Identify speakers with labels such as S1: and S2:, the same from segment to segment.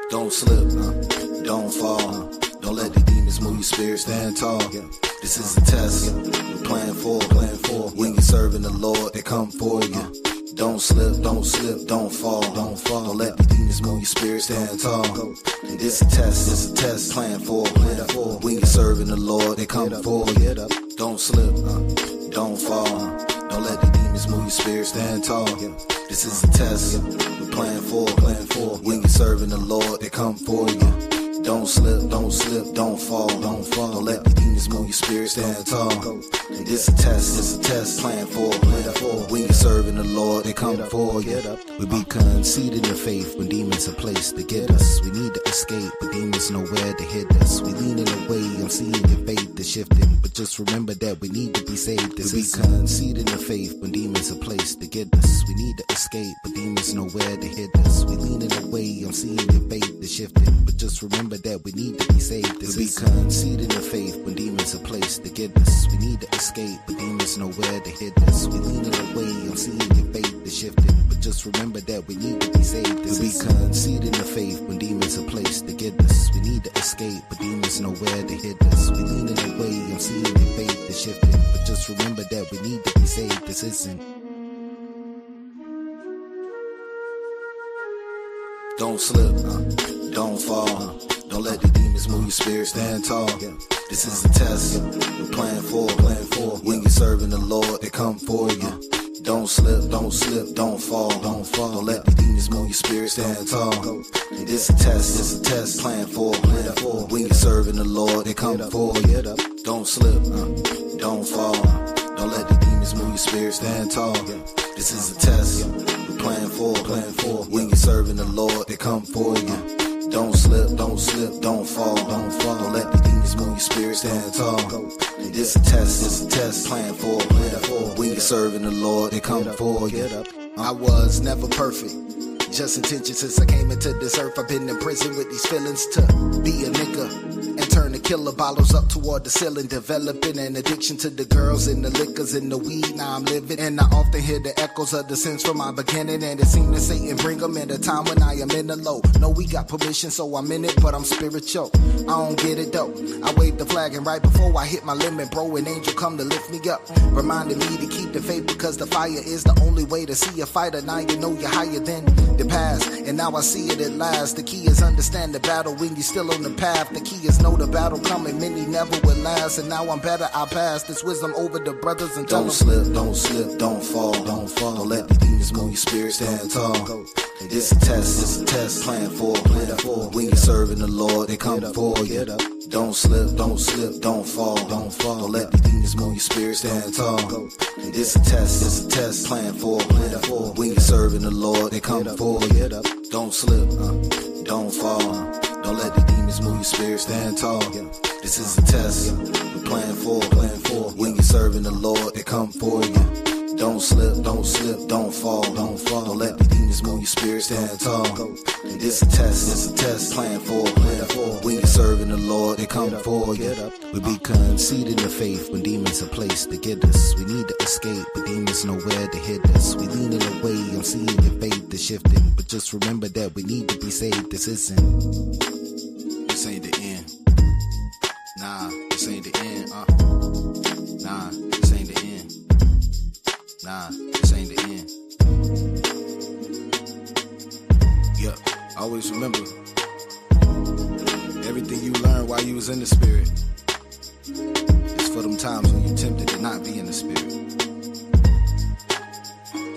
S1: Don't slip, don't fall. Don't let the demons move your spirit, stand tall. This is a test, we're playing for. When you're serving the Lord, they come for you. Don't slip, don't fall. Don't let the demons move your spirit, stand tall. This a test, playing for. When you're serving the Lord, they come for you. Don't slip, don't fall. Don't let the demons move your spirit, stand tall. This is a test, we're playing for. When you're serving the Lord, they come for you. Don't slip, don't fall. Don't let the demons move your spirit, stand tall. This a test, playing for. When you're serving the Lord, they come for you. We be conceited in faith when demons are placed to get us. We need to escape, but demons nowhere to hit us. We leaning away, I'm seeing your faith is shifting, but just remember that we need to be saved. We be conceited in faith when demons are placed to get us. We need to escape, but demons nowhere to hit us. We leaning away, I'm seeing your faith is shifting, but just remember that we need to be saved. We be conceited in faith when demons are placed to get us. We need to escape, but demons nowhere to hit us. We leaning away, I'm seeing your faith is shifting, but just remember that we need to be saved. We be conceited in faith when demons are placed to get us. We need to escape, but demons nowhere to hit us. We leaning away, I'm seeing your faith is shifting, but just remember that we need to be saved. This isn't. Don't slip, don't fall. Don't let the demons move your spirit, stand tall. This is a test, we're playing for. When you're serving the Lord, they come for you. Don't slip, don't fall. Don't let the demons move your spirit, stand tall. This a test, playing for. When you're serving the Lord, they come for you. Don't slip, don't fall. Don't let the demons move your spirit, stand tall. This is a test, we're playing for. When you're serving the Lord, they come for you. Don't slip, don't fall. Don't let the demons move your spirit, stand tall. This a test, playing for. When you're serving the Lord, they come for you. I was never perfect, just intentions since I came into this earth. I've been in prison with these feelings to be a nigga and turn the killer bottles up toward the ceiling, developing an addiction to the girls and the liquors and the weed. Now I'm living, and I often hear the echoes of the sins from my beginning, and it seems that Satan bring them in a time when I am in the low. No, we got permission, so I'm in it, but I'm spiritual. I don't get it though. I waved the flag, and right before I hit my limit, bro, an angel come to lift me up, reminding me to keep the faith, because the fire is the only way to see a fighter. Now you know you're higher than the past, and now I see it at last. The key is understand the battle when you're still on the path. The key is know the battle coming, many never will last. And now I'm better, I pass this wisdom over the brothers and don't slip, don't fall. Don't let the demons move your spirit, stand tall. This a test, playing for. When you're serving the Lord, they come for you. Don't slip, don't fall. Don't let the demons move your spirit, stand tall. This a test, playing for. When you're serving the Lord, they come for you. Don't slip, don't fall. Don't let the demons move your spirit, stand tall. This is a test, we're playing for. When you're serving the Lord, they come for you. Don't slip, don't fall. Don't let the demons move your spirit, stand tall. This a test, playing for. When you're serving the Lord, they come for you. We be conceited in faith when demons are placed to get us. We need to escape, but demons nowhere to hit us. We leaning away, I'm seeing your faith is shifting, but just remember that we need to be saved. This ain't the end. Nah, this ain't the end. Nah, this ain't the end. Nah, this ain't the end. Yup, always remember, everything you learned while you was in the spirit is for them times when you tempted to not be in the spirit.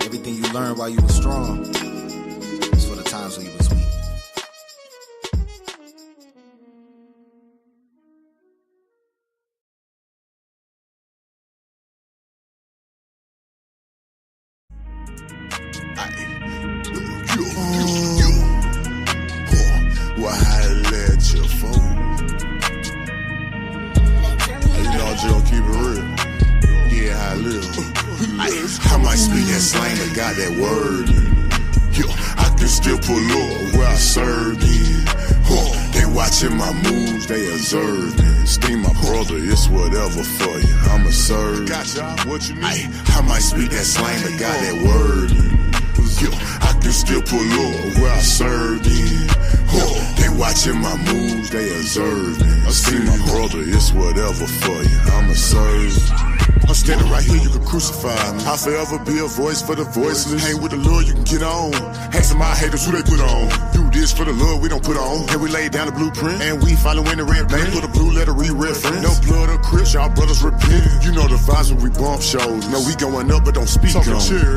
S1: Everything you learned while you was strong is for the times when you was weak.
S2: Well, I let you fall. You know, I'm just gonna keep it real. Yeah, how I live. I might speak that slang, but got that word. Yo, I can still pull up where I served in. They watching my moves, they observe me. Esteem my brother, it's whatever for you. I'ma serve. Cashapp, what you need? I might speak that slang, but got that word. Yo, I can still pull up where I served in. They watching my moves, they observe me. Esteem my brother, it's whatever for you. I'ma serve. I'm standing right here, you can crucify me. I'll forever be a voice for the voiceless. Hang with the Lord, you can get on. Asking my haters who they put on. Do this for the love we don't put on. And we lay down the blueprint, and we following the red band. Put a blue letter, re-reference. No blood or crips, y'all brothers repent. You know the vibes when we bump shows. No, we going up, but don't speak on.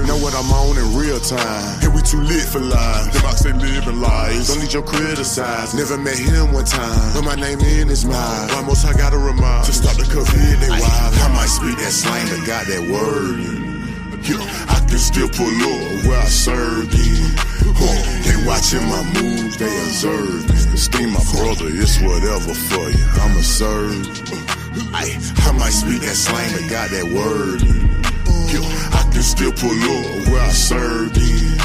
S2: Know what I'm on in real time. And we too lit for life. The box they living lies. Don't need your criticize. Never met him one time, but my name in his mind. Why most I gotta remind to stop the COVID, they wild. I might speak that slang, but got that word. Yo, I can still pull up where I served in. They watching my moves, they observe me. Esteem my brother, it's whatever for you. I'ma serve. I might speak that slang, but got that word. Yo, I can still pull up where I served in.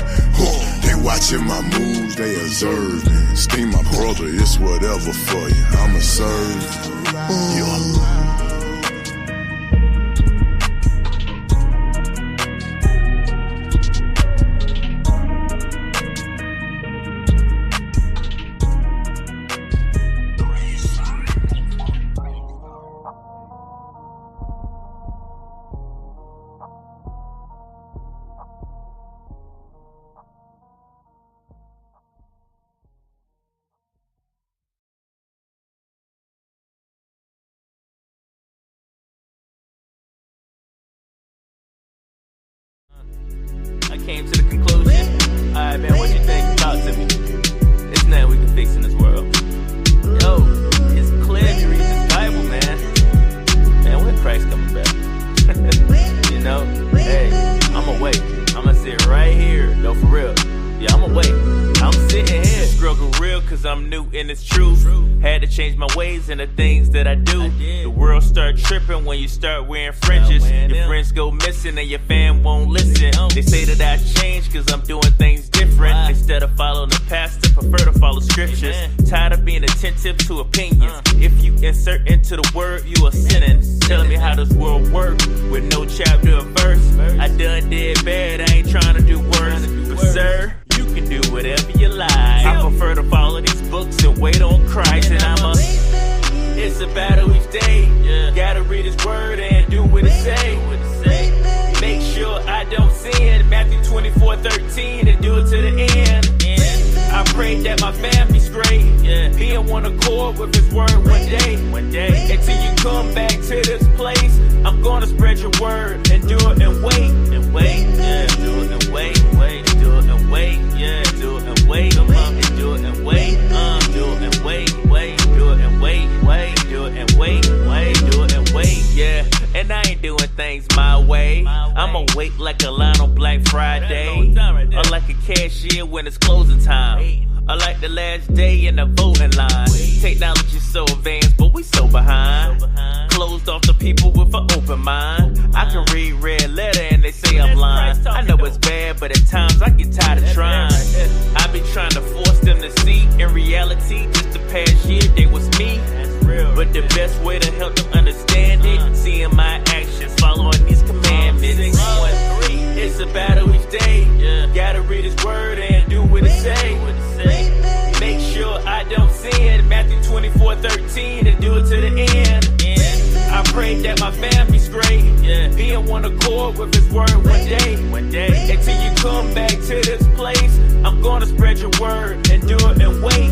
S2: They watching my moves, they observe me. Esteem my brother, it's whatever for you. I'ma serve. Yo.
S3: Came to the conclusion. Alright, man, what you think? Talk to me. It's nothing we can fix in this world. Yo, it's clear if you read this Bible, man. Man, when Christ coming back? You know? Hey, I'ma wait. I'ma sit right here. No, for real. Yeah, I'ma wait. I'm sitting here. Struggle real cause I'm new and it's true. Had to change my ways and the things that I do. The world start tripping when you start wearing fringes. Your friends go missing and your fam won't listen. They say that I changed cause I'm doing things different. Instead of following the pastor, prefer to follow scriptures. Tired of being attentive to opinions. If you insert into the word, you are sinning. Telling me how this world works with no chapter or verse. I done did bad, I ain't trying to do worse. But sir, you can do whatever you like. I prefer to follow these books and wait on Christ. And it's a battle each day. Gotta read his word and do what it say. Make sure I don't sin. Matthew 24:13 and do it to the end. I pray that my family's straight. Be in one accord with his word one day. Until you come back to this place, I'm gonna spread your word and do it and wait. Yeah, do it and wait. Do it and wait. Yeah, do it and wait. Come on and do it and wait. Do it and wait. Do it and wait. Do it and wait. Do it and wait. Yeah, and I ain't doing things my way. I'ma wait like a line on Black Friday, or like a cashier when it's closing time, or like the last day in the voting line. Technology's so advanced, but we so behind. Closed off the people with an open mind. I can read red letter and they say I'm lying. I know it's bad, but at times I get tired of trying. I be trying to force them to see. In reality, just the past year they was me. But the best way to help them understand it, seeing my actions, following these commandments. 6, 1, 3. It's a battle each day. Gotta read his word and do what it say. Make sure I don't sin. Matthew 24:13 and do it to the end. I pray that my family's straight. Be in one accord with his word one day. Until you come back to this place, I'm gonna spread your word and do it and wait.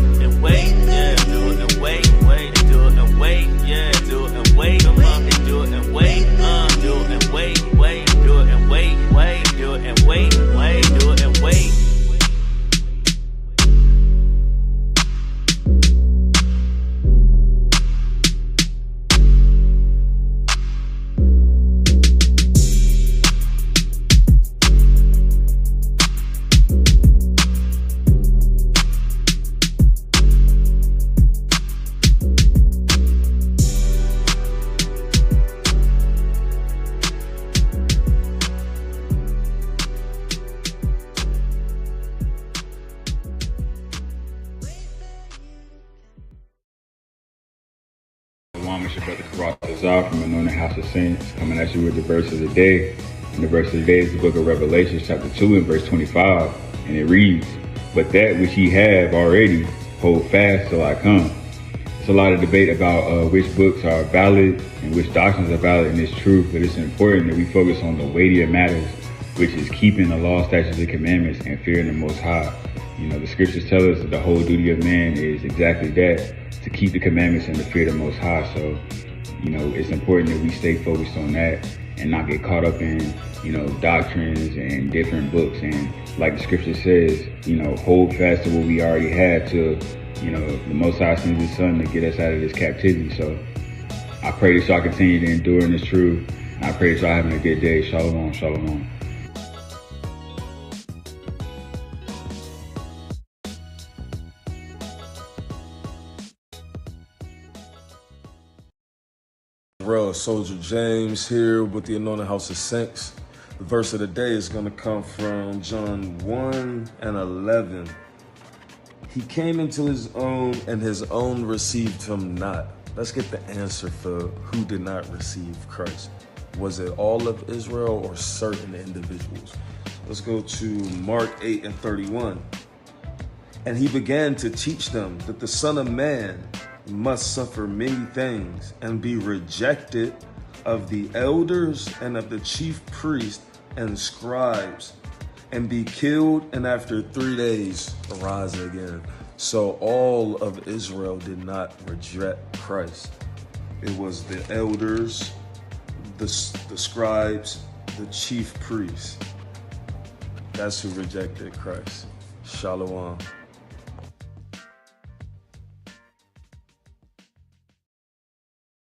S3: Yeah, do it and wait. Do it and wait. Yeah, do it and wait. Come on and do it and wait. Do it and wait. Do it and wait. Do it and wait. Do it and wait.
S4: prophesy from Anointed House of Saints, coming at you with the verse of the day. And the verse of the day is the book of Revelation, chapter 2 and verse 25. And it reads, "But that which ye have already, hold fast till I come." It's a lot of debate about which books are valid and which doctrines are valid, and it's true, but it's important that we focus on the weightier matters, which is keeping the law, statutes, and commandments and fearing the Most High. You know, the scriptures tell us that the whole duty of man is exactly that, to keep the commandments and to fear the Most High. So, you know, it's important that we stay focused on that and not get caught up in, you know, doctrines and different books. And like the scripture says, you know, hold fast to what we already have till, you know, the Most High sends His Son to get us out of this captivity. So I pray that y'all continue to endure in this truth. And I pray that y'all having a good day. Shalom, shalom.
S5: Real Soldier James here with the Anointed House of Saints. The verse of the day is going to come from John 1:11. He came into his own, and his own received him not. Let's get the answer for who did not receive Christ. Was it all of Israel or certain individuals? Let's go to Mark 8:31. And he began to teach them that the Son of Man must suffer many things and be rejected of the elders and of the chief priests and scribes, and be killed, and after 3 days arise again. So all of Israel did not reject Christ. It was the elders, the scribes, the chief priests. That's who rejected Christ. Shalom.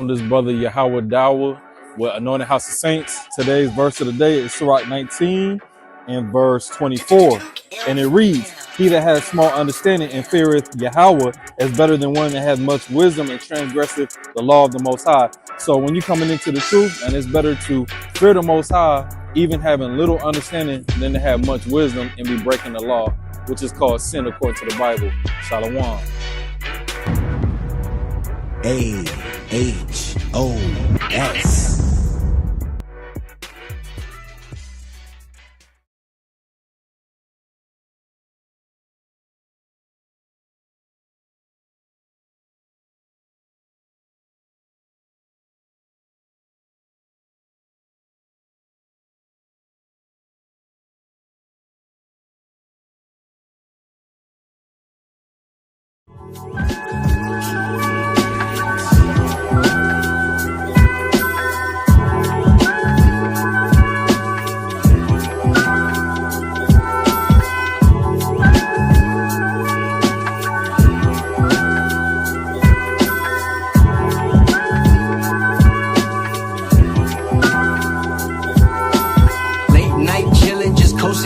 S6: This brother Yahweh Dawa with Anointed House of Saints. Today's verse of the day is Sirach 19 and verse 24. And it reads, "He that has small understanding and feareth Yahweh is better than one that has much wisdom and transgresseth the law of the Most High." So when you're coming into the truth, and it's better to fear the Most High, even having little understanding, than to have much wisdom and be breaking the law, which is called sin according to the Bible. Shalom.
S1: AHOS.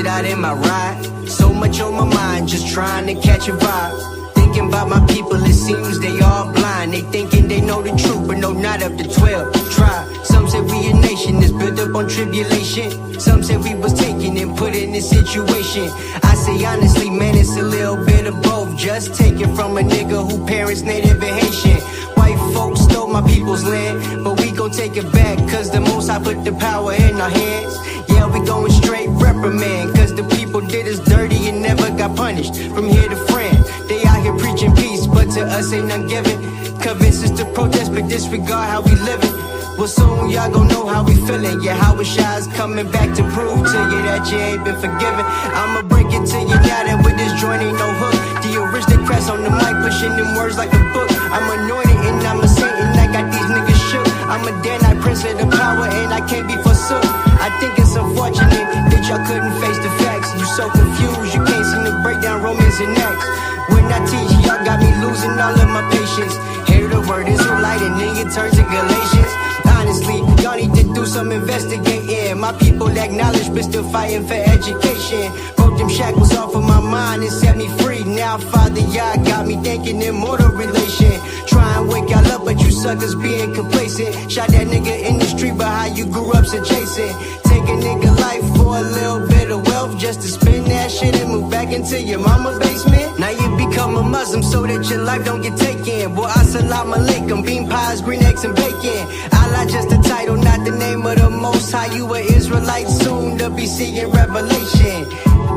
S7: Out in my ride, so much on my mind, just trying to catch a vibe. Thinking about my people, it seems they all blind. They thinking they know the truth, but no, not up to 12. Try. Some say we a nation that's built up on tribulation. Some say we was taken and put in this situation. I say honestly, man, it's a little bit of both. Just take it from a nigga who parents native and Haitian. White folks stole my people's land, but we gon' take it back, cause the Most High put the power in our hands. Yeah, we going straight reprimand, cause the people did us dirty and never got punished. From here to France, they out here preaching peace, but to us ain't none given. Convince us to protest, but disregard how we living. Well, soon y'all gon' know how we feeling. Yeah, how is coming back to prove to you that you ain't been forgiven. I'ma break it to you now that with this joint ain't no hook. The aristocrats on the mic pushing them words like a book. I'm anointed and I'm a saint and I got these niggas shook. I'm a Danite prince of the power and I can't be forsook. I think it's unfortunate that y'all couldn't face the facts. You so confused, you can't seem to break down Romans and Acts. When I teach, y'all got me losing all of my patience. Hear the word Israelite and then you turn to Galatians. Honestly, y'all need to do some investigating. My people acknowledge but still fighting for education. Broke them shackles off of my mind and set me free. Now, Father, y'all got me thinking immortal relation. Try and wake y'all up, but you suckers being complacent. Shot that nigga in the street, but how you grew up so chasing. Take a nigga life for a little bit of wealth just to spend that shouldn't move back into your mama basement. Now you become a Muslim so that your life don't get taken. Boy, assalamu alaikum, bean pies, green eggs, and bacon. Allah just a title, not the name of the Most High. You a Israelite, soon to be seeing revelation.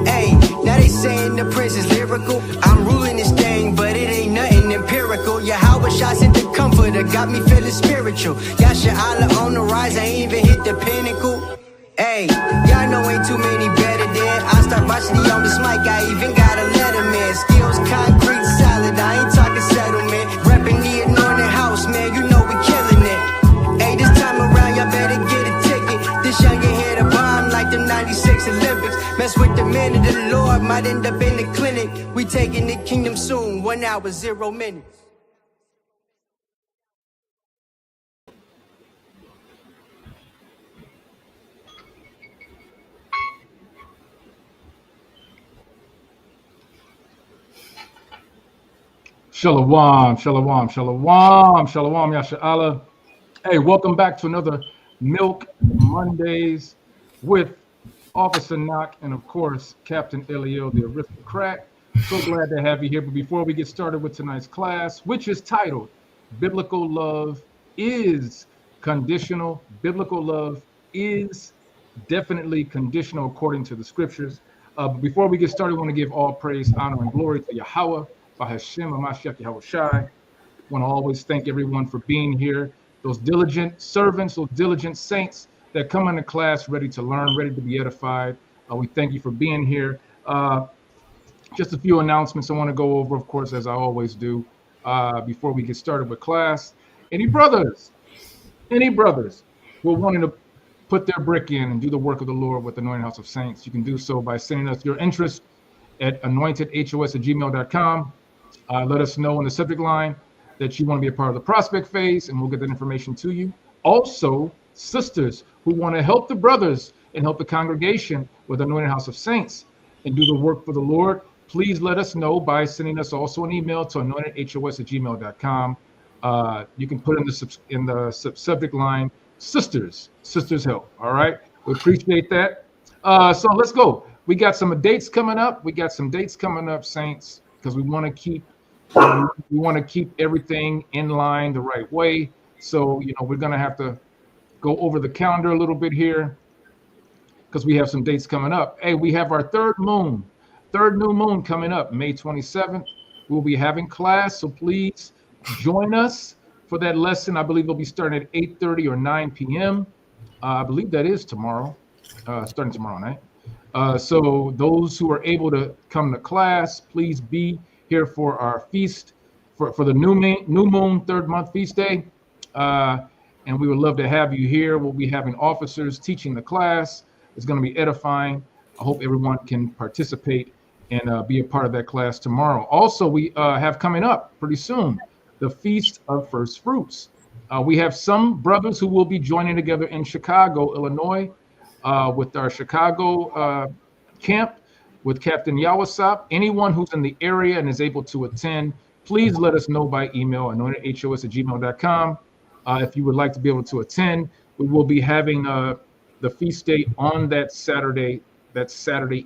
S7: Hey, now they saying the prince is lyrical. I'm ruling this thing, but it ain't nothing empirical. Yahweh shot sent the comforter, got me feeling spiritual. Yasha Allah on the rise, I ain't even hit the pinnacle. Hey, y'all know ain't too many better than I start watching on this mic, I even got a letterman. Skills concrete solid, I ain't talking settlement. Reppin' the Anointed House, man, you know we killing it. Hey, this time around, y'all better get a ticket. This young get hit a bomb like the 96 Olympics. Mess with the men of the Lord, might end up in the clinic. We taking the kingdom soon, 1 hour, 0 minutes.
S6: Shalom, shalom, shalom, shalom, Yasha Allah. Hey, welcome back to another Milk Mondays with Officer Knock and, of course, Captain Eliel, the aristocrat. So glad to have you here. But before we get started with tonight's class, which is titled Biblical Love is Conditional. Biblical love is definitely conditional according to the scriptures. Before we get started, I want to give all praise, honor, and glory to Yahweh, Bahashem, Amashek, Yahweh Shai. I want to always thank everyone for being here. Those diligent servants, those diligent saints that come into class ready to learn, ready to be edified. We thank you for being here. Just a few announcements I want to go over, of course, as I always do, before we get started with class. Any brothers who are wanting to put their brick in and do the work of the Lord with the Anointed House of Saints, you can do so by sending us your interest at AnointedHOS@gmail.com. Let us know in the subject line that you want to be a part of the prospect phase, and we'll get that information to you. Also, sisters who want to help the brothers and help the congregation with the Anointed House of Saints and do the work for the Lord, please let us know by sending us also an email to AnointedHOS@gmail.com. You can put in the subject line, sisters help. All right, we appreciate that. So let's go. We got some dates coming up. Saints, because we want to keep everything in line the right way. So we're gonna have to go over the calendar a little bit here because we have some dates coming up. Hey, we have our third new moon coming up, May 27th. We'll be having class, so please join us for that lesson. I believe it'll be starting at 8:30 or 9 p.m. I believe that is tomorrow, starting tomorrow night. So those who are able to come to class, please be here for our feast, for the new moon third month feast day. And we would love to have you here. We'll be having officers teaching the class. It's going to be edifying. I hope everyone can participate and be a part of that class tomorrow. Also, we have coming up pretty soon the Feast of First Fruits. We have some brothers who will be joining together in Chicago, Illinois, with our Chicago camp with Captain Yawasop. Anyone who's in the area and is able to attend, please let us know by email, AnointedHOS@gmail.com. If you would like to be able to attend, we will be having the feast day on that Saturday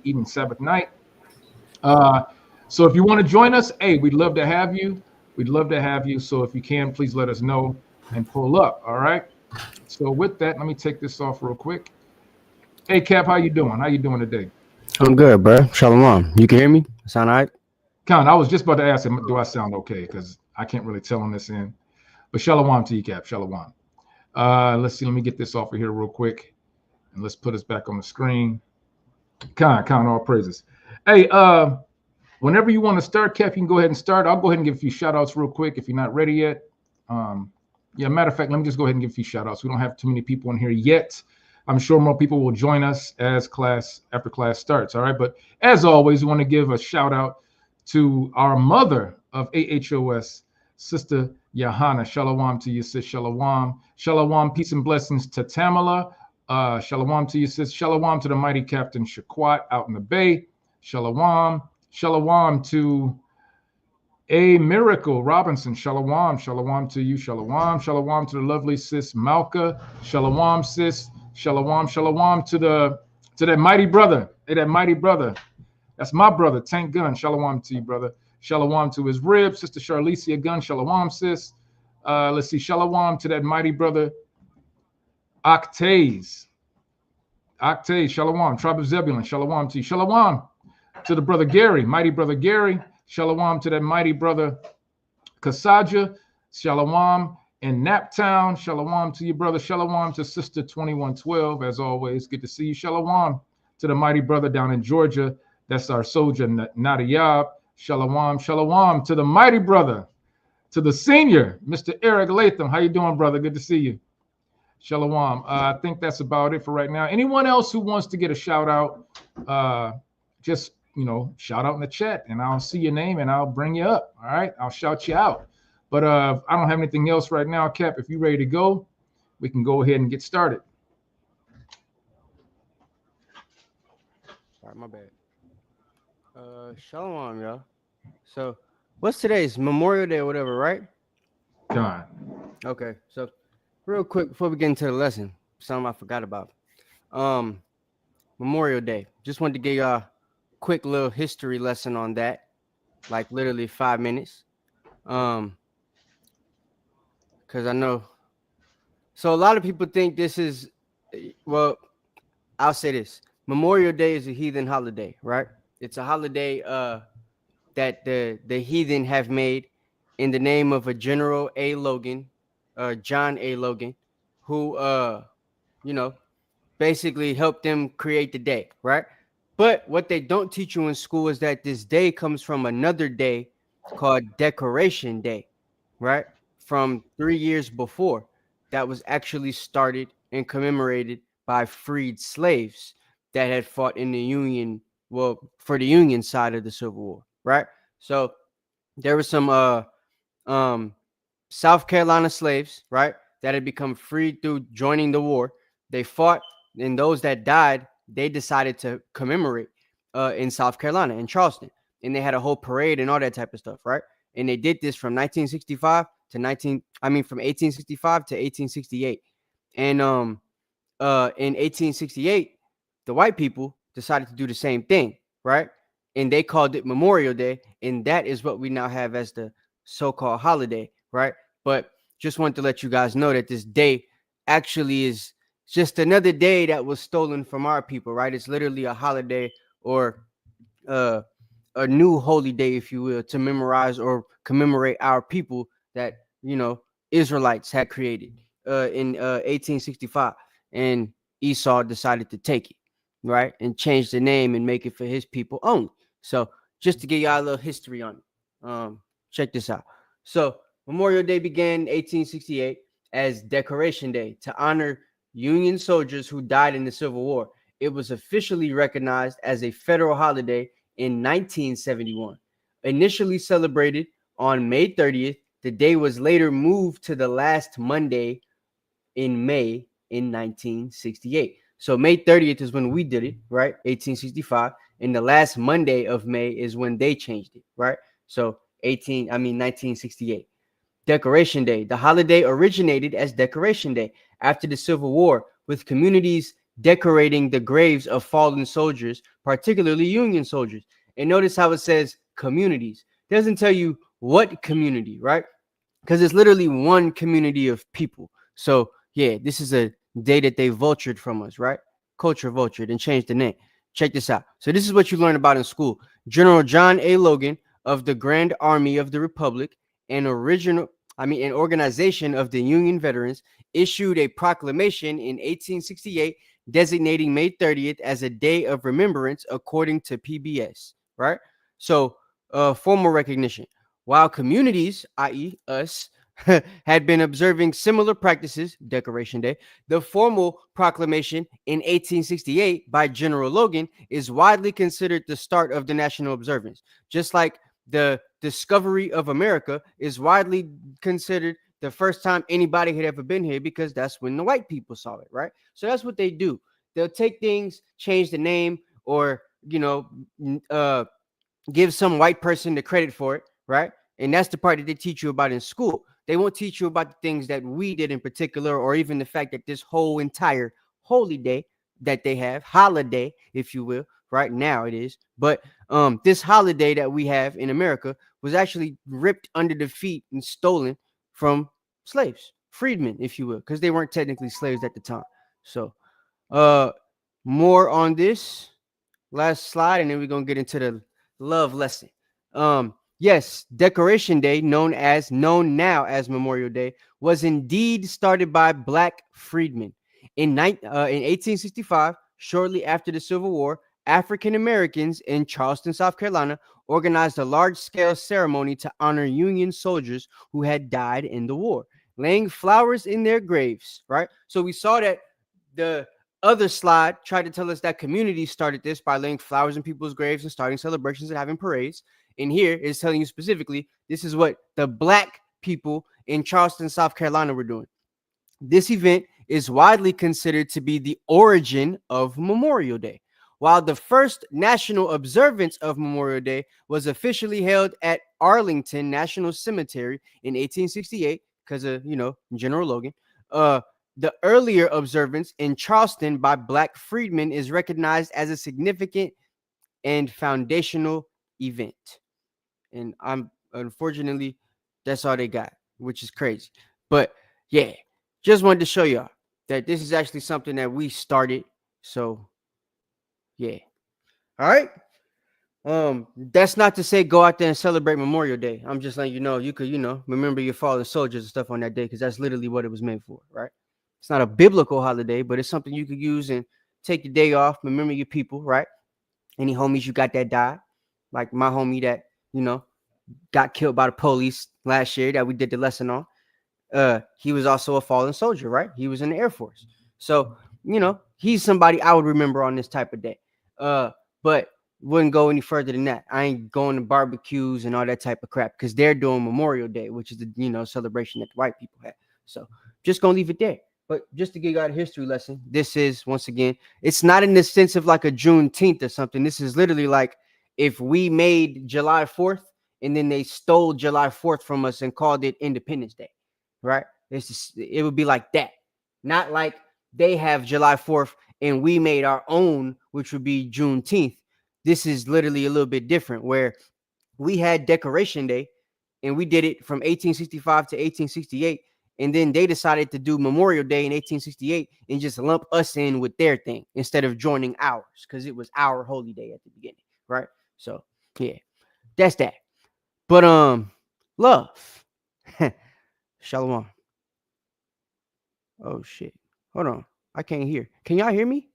S6: evening, Sabbath night. So if you want to join us, hey, we'd love to have you. So if you can, please let us know and pull up. All right. So with that, let me take this off real quick. Hey, Cap, how you doing? How you doing today?
S8: I'm good, bro. Shalom. You can hear me? Sound all right?
S6: Con, I was just about to ask him, do I sound okay? Because I can't really tell on this end. But shalom to you, Cap. Shalom. Let's see. Let me get this off of here real quick. And let's put us back on the screen. Con, all praises. Hey, whenever you want to start, Cap, you can go ahead and start. I'll go ahead and give a few shout outs real quick if you're not ready yet. Matter of fact, let me just go ahead and give a few shout outs. We don't have too many people in here yet. I'm sure more people will join us after class starts. All right. But as always, we want to give a shout out to our mother of AHOS, Sister Yahana. Shalom to you, sis. Shalom. Shalom. Peace and blessings to Tamala. Shalom to you, sis. Shalom to the mighty Captain Shaquat out in the Bay. Shalom. Shalom to A Miracle Robinson. Shalom. Shalom to you. Shalom. Shalom to the lovely sis Malka. Shalom, sis. Shalom. Shalom to that mighty brother. Hey, that
S9: That's my brother, Tank Gun. Shalom to you, brother. Shalom to his rib. Sister Charlicia Gun. Shalom, sis. Let's see. Shalom to that mighty brother, Octaves. Octave, Shalom. Tribe of Zebulun. Shalom to you. Shalom to the brother Gary, mighty brother Gary. Shalom to that mighty brother Kasaja. Shalom in Naptown. Shalom to you, brother. Shalom to Sister 2112. As always, good to see you. Shalom to the mighty brother down in Georgia. That's our soldier, Nadiyab. Shalom. Shalom to the mighty brother, to the senior, Mr. Eric Latham. How you doing, brother? Good to see you. Shalom. I think that's about it for right now. Anyone else who wants to get a shout out, just, shout out in the chat, and I'll see your name and I'll bring you up. All right, I'll shout you out. But I don't have anything else right now. Cap, if you're ready to go, we can go ahead and get started.
S8: All right, my bad. Shalom, y'all. So, what's today's Memorial Day or whatever, right?
S9: Done.
S8: Okay, so real quick before we get into the lesson, something I forgot about. Memorial Day. Just wanted to give y'all a quick little history lesson on that, like literally 5 minutes. Because I know. So a lot of people think this is, well, I'll say this. Memorial Day is a heathen holiday, right? It's a holiday that the heathen have made in the name of a General A. Logan, John A. Logan, who, basically helped them create the day, right? But what they don't teach you in school is that this day comes from another day called Decoration Day, right? From 3 years before, that was actually started and commemorated by freed slaves that had fought in the Union, well, for the Union side of the Civil War, right? So there were some South Carolina slaves, right, that had become freed through joining the war. They fought, and those that died, they decided to commemorate in South Carolina, in Charleston. And they had a whole parade and all that type of stuff, right? And they did this from 1865 to 1868. And in 1868, the white people decided to do the same thing, right? And they called it Memorial Day, and that is what we now have as the so-called holiday, right? But just wanted to let you guys know that this day actually is just another day that was stolen from our people, right? It's literally a holiday or a new holy day, if you will, to memorize or commemorate our people that, Israelites had created in 1865. And Esau decided to take it, right? And change the name and make it for his people only. So just to give y'all a little history on it, check this out. So Memorial Day began in 1868 as Decoration Day to honor Union soldiers who died in the Civil War. It was officially recognized as a federal holiday in 1971. Initially celebrated on May 30th, the day was later moved to the last Monday in May in 1968. So May 30th is when we did it, right? 1865. And the last Monday of May is when they changed it, right? So 1968. Decoration Day. The holiday originated as Decoration Day after the Civil War, with communities decorating the graves of fallen soldiers, particularly Union soldiers. And notice how it says communities. It doesn't tell you what community, right? Because it's literally one community of people. So yeah, this is a day that they vultured from us, right? Culture vultured and changed the name. Check this out. So this is what you learn about in school. General John A. Logan of the Grand Army of the Republic, an organization of the Union veterans, issued a proclamation in 1868 designating May 30th as a day of remembrance according to PBS, right? So formal recognition. While communities, i.e. us, had been observing similar practices, Decoration Day, the formal proclamation in 1868 by General Logan is widely considered the start of the national observance. Just like the discovery of America is widely considered the first time anybody had ever been here, because that's when the white people saw it, right? So that's what they do. They'll take things, change the name, or, give some white person the credit for it, right? And that's the part that they teach you about in school. They won't teach you about the things that we did in particular, or even the fact that this whole entire holy day that they have, holiday, if you will, right now it is. But this holiday that we have in America was actually ripped under the feet and stolen from slaves, freedmen, if you will, because they weren't technically slaves at the time. So more on this last slide, and then we're gonna get into the love lesson. Yes, Decoration Day, known now as Memorial Day, was indeed started by black freedmen. In 1865, shortly after the Civil War, African Americans in Charleston, South Carolina, organized a large-scale ceremony to honor Union soldiers who had died in the war, laying flowers in their graves, right? So we saw that the other slide tried to tell us that communities started this by laying flowers in people's graves and starting celebrations and having parades. And here is telling you specifically, this is what the black people in Charleston, South Carolina were doing. This event is widely considered to be the origin of Memorial Day. While the first national observance of Memorial Day was officially held at Arlington National Cemetery in 1868, because of, General Logan, the earlier observance in Charleston by black freedmen is recognized as a significant and foundational event. And unfortunately, that's all they got, which is crazy. But yeah, just wanted to show y'all that this is actually something that we started. So yeah. All right. That's not to say go out there and celebrate Memorial Day. I'm just letting you know you could, remember your fallen soldiers and stuff on that day, because that's literally what it was meant for, right? It's not a biblical holiday, but it's something you could use and take the day off, remember your people, right? Any homies you got that died, like my homie that, got killed by the police last year that we did the lesson on. He was also a fallen soldier, right? He was in the Air Force. So, he's somebody I would remember on this type of day. But wouldn't go any further than that. I ain't going to barbecues and all that type of crap, because they're doing Memorial Day, which is the, celebration that the white people have. So just going to leave it there. But just to give you a history lesson, this is, once again, it's not in the sense of like a Juneteenth or something. This is literally like if we made July 4th and then they stole July 4th from us and called it Independence Day, right? It would be like that. Not like they have July 4th and we made our own, which would be Juneteenth. This is literally a little bit different, where we had Decoration Day and we did it from 1865 to 1868. And then they decided to do Memorial Day in 1868 and just lump us in with their thing instead of joining ours, because it was our holy day at the beginning, right? So yeah, that's that. But love. Shalom. Oh shit. Hold on. I can't hear. Can y'all hear me?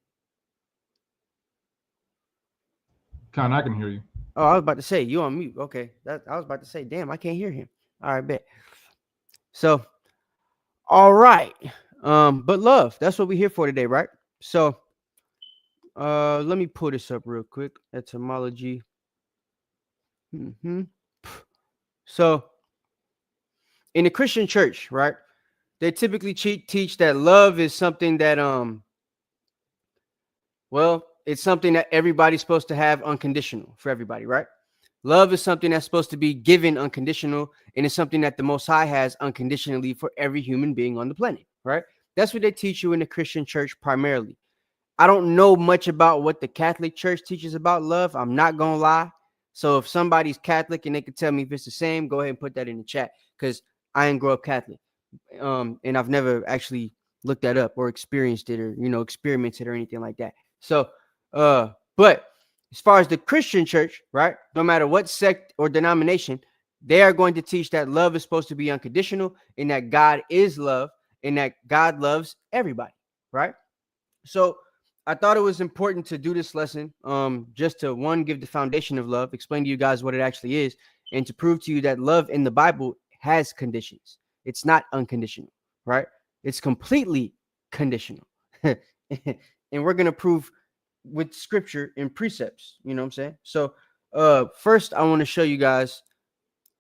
S9: Con, I can hear you.
S8: Oh, I was about to say you on mute. Okay. I was about to say, damn, I can't hear him. All right, bet. So, all right. But love, that's what we're here for today, right? So let me pull this up real quick. Etymology. So in the Christian church, right, they typically teach that love is something that it's something that everybody's supposed to have unconditional for everybody, right? Love is something that's supposed to be given unconditional, and it's something that the Most High has unconditionally for every human being on the planet, right? That's what they teach you in the Christian church primarily. I don't know much about what the Catholic Church teaches about love. I'm not going to lie. So if somebody's Catholic and they can tell me if it's the same, go ahead and put that in the chat, because I didn't grow up Catholic. And I've never actually looked that up or experienced it or, experimented or anything like that. So, but as far as the Christian church, right, no matter what sect or denomination, they are going to teach that love is supposed to be unconditional and that God is love and that God loves everybody, right? So I thought it was important to do this lesson just to, one, give the foundation of love, explain to you guys what it actually is, and to prove to you that love in the Bible has conditions. It's not unconditional, right? It's completely conditional. And we're going to prove with scripture and precepts, you know what I'm saying? So first I want to show you guys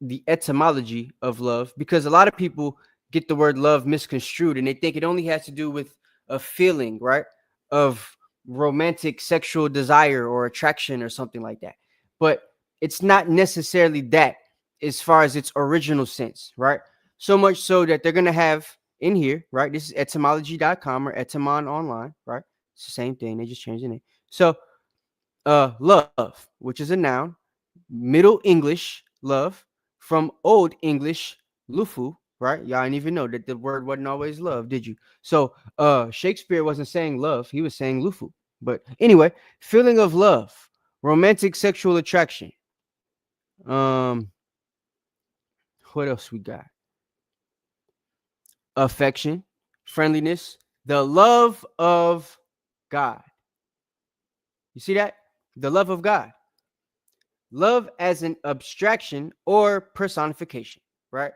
S8: the etymology of love, because a lot of people get the word love misconstrued and they think it only has to do with a feeling, right, of romantic sexual desire or attraction or something like that. But it's not necessarily that as far as its original sense, right? So much so that they're going to have in here, right? This is etymology.com or etymon online, right? It's the same thing. They just changed the name. So love, which is a noun, Middle English love, from Old English lufu, right? Y'all didn't even know that the word wasn't always love, did you? So Shakespeare wasn't saying love, he was saying lufu. But anyway, feeling of love, romantic sexual attraction. What else we got? Affection, friendliness, the love of God. You see that? The love of God. Love as an abstraction or personification, right?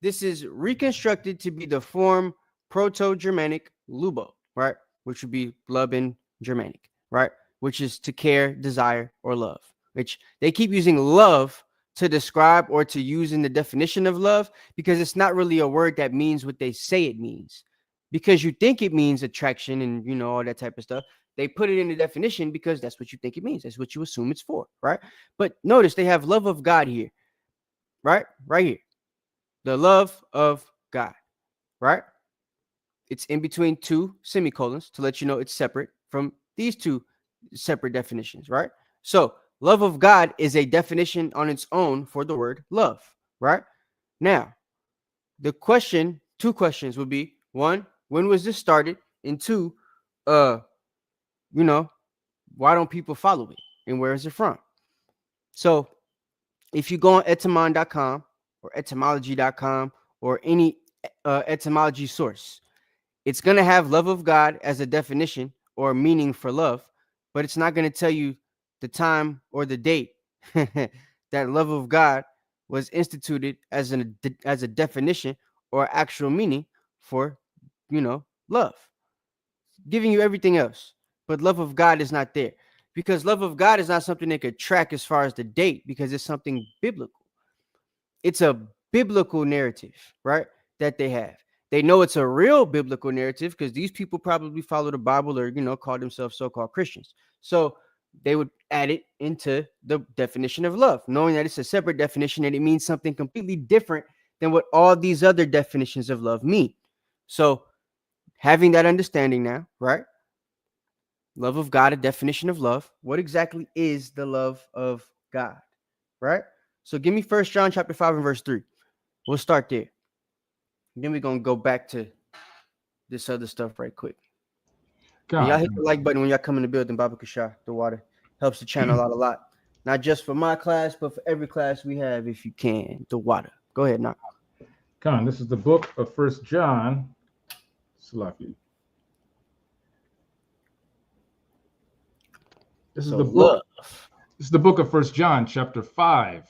S8: This is reconstructed to be the form Proto-Germanic lubo, right? Which would be love in Germanic, right? Which is to care, desire, or love, which they keep using love to describe or to use in the definition of love because it's not really a word that means what they say it means. Because you think it means attraction and, you know, all that type of stuff. They put it in the definition because that's what you think it means. That's what you assume it's for, right? But notice they have love of God here, right? Right here. The love of God, right? It's in between two semicolons to let you know it's separate from these two separate definitions, right? So love of God is a definition on its own for the word love, right? Now, the question, two questions would be, one, when was this started? And two, you know, why don't people follow it? And where is it from? So if you go on etymon.com or etymology.com or any etymology source, it's going to have love of God as a definition or meaning for love, but it's not going to tell you the time or the date that love of God was instituted as a definition or actual meaning for, you know, love. Giving you everything else, but love of God is not there because love of God is not something they could track as far as the date because it's something biblical. It's a biblical narrative, right? That they have. They know it's a real biblical narrative because these people probably follow the Bible or, you know, call themselves so-called Christians. So they would add it into the definition of love, knowing that it's a separate definition and it means something completely different than what all these other definitions of love mean. So having that understanding now, right? Love of God, a definition of love. What exactly is the love of God, right? So give me 1 John chapter 5 and verse 3. We'll start there. Then we're going to go back to this other stuff right quick. And y'all hit the like button when y'all come in the building. Baba Cashapp, the water helps the channel out a lot. Not just for my class, but for every class we have, if you can. The water. Go ahead, now.
S9: Con, this is the book of 1 John. Salaki. This is the book. This is the book of 1 John, chapter 5.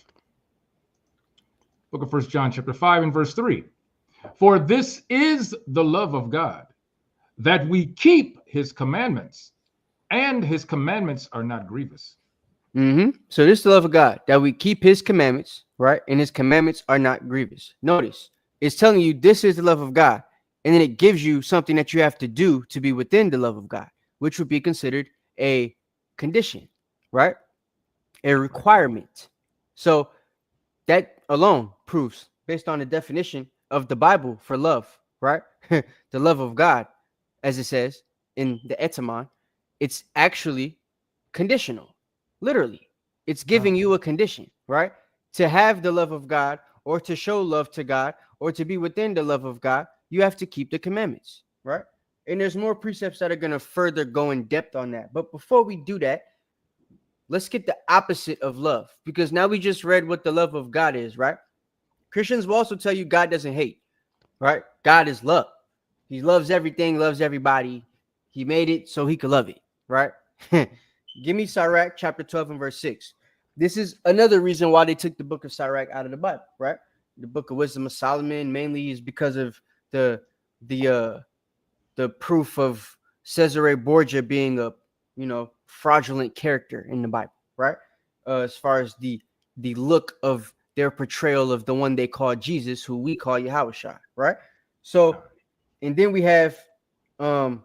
S9: Book of 1 John, chapter 5, and verse 3. For this is the love of God, that we keep his commandments, and his commandments are not grievous.
S8: So this is the love of God, that we keep his commandments, right? And his commandments are not grievous. Notice, it's telling you this is the love of God. And then it gives you something that you have to do to be within the love of God, which would be considered a condition, right? A requirement. So that alone proves, based on the definition of the Bible for love, right? The love of God, as it says in the etymon, it's actually conditional. Literally, it's giving you a condition, right? To have the love of God or to show love to God or to be within the love of God, you have to keep the commandments, right? And there's more precepts that are going to further go in depth on that. But before we do that, let's get the opposite of love, because now we just read what the love of God is, right? Christians will also tell you God doesn't hate, right? God is love. He loves everything, loves everybody. He made it so he could love it, right? Give me Sirach chapter 12 and verse 6. This is another reason why they took the book of Sirach out of the Bible, right? The book of Wisdom of Solomon mainly is because of the proof of Cesare Borgia being a, you know, fraudulent character in the Bible, right? As far as the look of their portrayal of the one they call Jesus, who we call Yahushua, right? So, and then we have an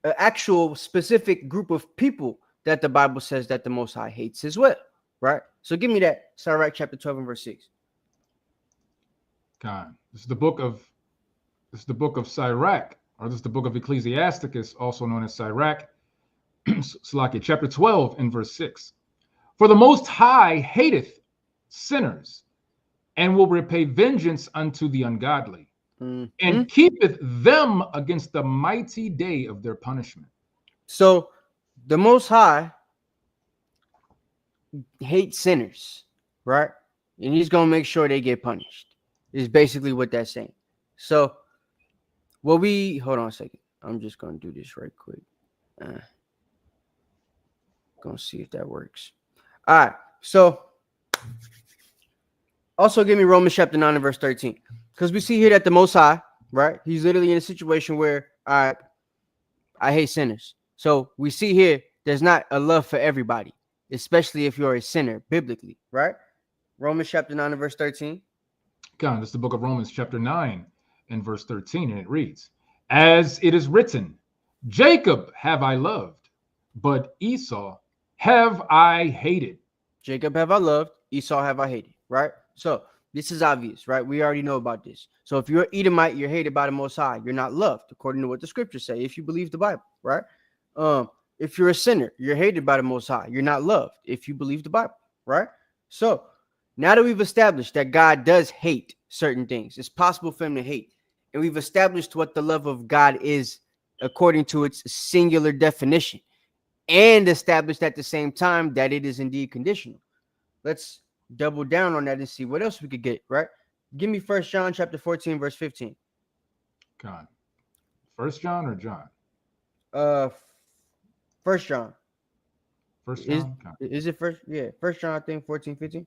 S8: actual specific group of people that the Bible says that the Most High hates as well, right? So give me that Sirach chapter 12 and verse 6.
S9: God, this is the book of Sirach, or this is the book of Ecclesiasticus, also known as Sirach, Salakia, chapter 12 and verse 6. For the Most High hateth sinners, and will repay vengeance unto the ungodly, and keepeth them against the mighty day of their punishment.
S8: So the Most High hates sinners, right? And he's going to make sure they get punished, is basically what that's saying. So hold on a second. I'm just going to do this right quick. Gonna see if that works. All right. So also give me Romans chapter 9 and verse 13. Because we see here that the Most High, right? He's literally in a situation where I hate sinners. So we see here there's not a love for everybody, especially if you're a sinner biblically, right? Romans chapter 9 and verse 13.
S9: God, it's the book of Romans chapter 9 and verse 13, and it reads, as it is written, Jacob have I loved, but Esau have I hated.
S8: Jacob have I loved, Esau have I hated, right? So this is obvious, right? We already know about this. So if you're Edomite, you're hated by the Most High. You're not loved, according to what the scriptures say, if you believe the Bible, right? If you're a sinner, you're hated by the Most High. You're not loved, if you believe the Bible, right? So now that we've established that God does hate certain things, it's possible for him to hate. And we've established what the love of God is according to its singular definition, and established at the same time that it is indeed conditional. Let's double down on that and see what else we could get, right? Give me 1 John chapter 14, verse 15.
S9: God. 1 John or John?
S8: 1 John.
S9: 1 John?
S8: Is it first? Yeah, 1 John, I think 14, 15.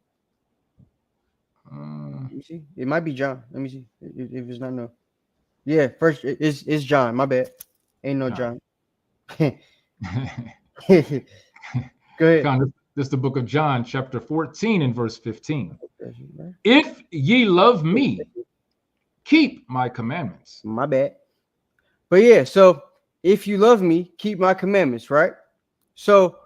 S8: Let me see. It might be John. Let me see if it's not no. Yeah, first it's John. My bad. Ain't no John. Go ahead.
S9: This is the book of John, chapter 14 and verse 15. If ye love me, keep my commandments.
S8: My bad. But yeah, so if you love me, keep my commandments, right? So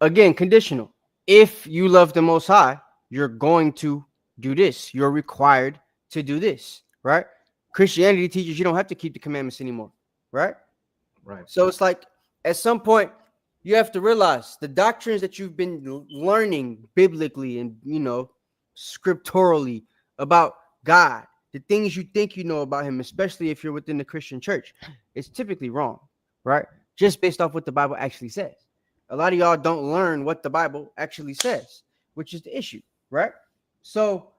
S8: again, conditional. If you love the Most High, you're going to do this. You're required to do this, right? Christianity teaches you don't have to keep the commandments anymore, right?
S9: Right.
S8: So it's like at some point you have to realize the doctrines that you've been learning biblically and, scripturally about God, the things you think you know about him, especially if you're within the Christian church, it's typically wrong, right? Just based off what the Bible actually says. A lot of y'all don't learn what the Bible actually says, which is the issue, right? So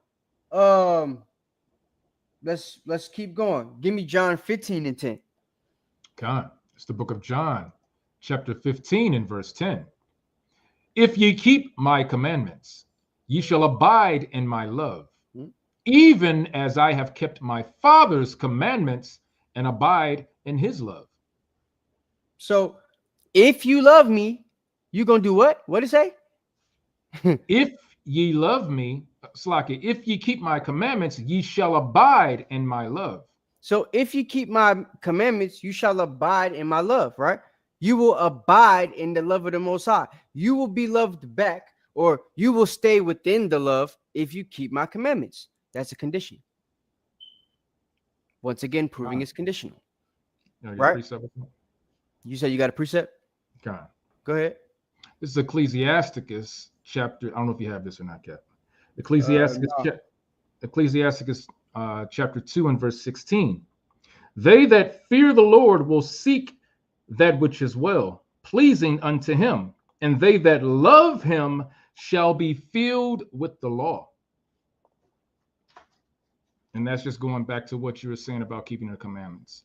S8: let's keep going. Give me John 15 and 10.
S9: God, it's the book of John, chapter 15 and verse 10. If ye keep my commandments, ye shall abide in my love, even as I have kept my Father's commandments and abide in his love.
S8: So if you love me, you're going to do what? What did it say?
S9: If ye love me, Slaki, if ye keep my commandments, ye shall abide in my love.
S8: So if you keep my commandments, you shall abide in my love, right? You will abide in the love of the Most High. You will be loved back, or you will stay within the love if you keep my commandments. That's a condition. Once again, proving it's conditional. Right? You said you got a precept?
S9: God.
S8: Go ahead.
S9: This is Ecclesiasticus chapter. I don't know if you have this or not yet. Ecclesiasticus, Ecclesiasticus chapter 2 and verse 16. They that fear the Lord will seek that which is well, pleasing unto him, and they that love him shall be filled with the law. And that's just going back to what you were saying about keeping the commandments.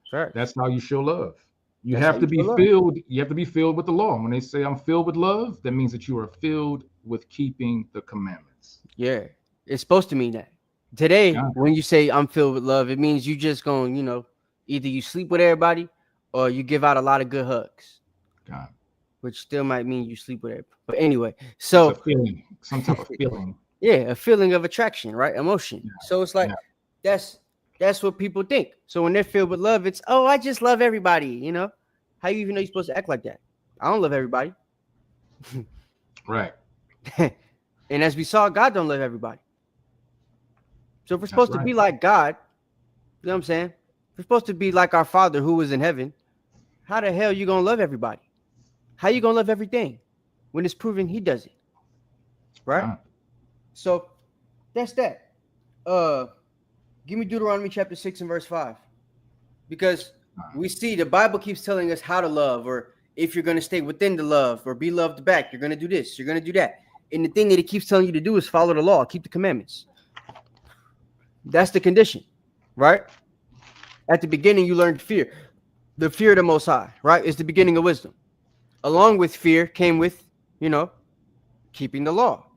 S8: Sure.
S9: That's how you show love. You have to be filled. You have to be filled with the law. When they say I'm filled with love, that means that you are filled with keeping the commandments.
S8: Yeah, it's supposed to mean that. Today, when you say I'm filled with love, it means you just going, either you sleep with everybody or you give out a lot of good hugs.
S9: God.
S8: Which still might mean you sleep with everybody. But anyway, so
S9: it's a feeling, some type of feeling.
S8: Yeah, a feeling of attraction, right? Emotion. Yeah. So it's like that's what people think. So when they're filled with love, it's I just love everybody. How you even know you're supposed to act like that? I don't love everybody.
S9: Right.
S8: And as we saw, God don't love everybody. So if we're supposed to be like God, you know what I'm saying? If we're supposed to be like our Father who is in heaven, how the hell are you gonna love everybody? How you gonna love everything when it's proven he does it? Right? So that's that. Give me Deuteronomy chapter 6 and verse 5. Because we see the Bible keeps telling us how to love, or if you're going to stay within the love or be loved back, you're going to do this, you're going to do that. And the thing that it keeps telling you to do is follow the law, keep the commandments. That's the condition, right? At the beginning, you learned fear. The fear of the Most High, right, is the beginning of wisdom. Along with fear came with, keeping the law.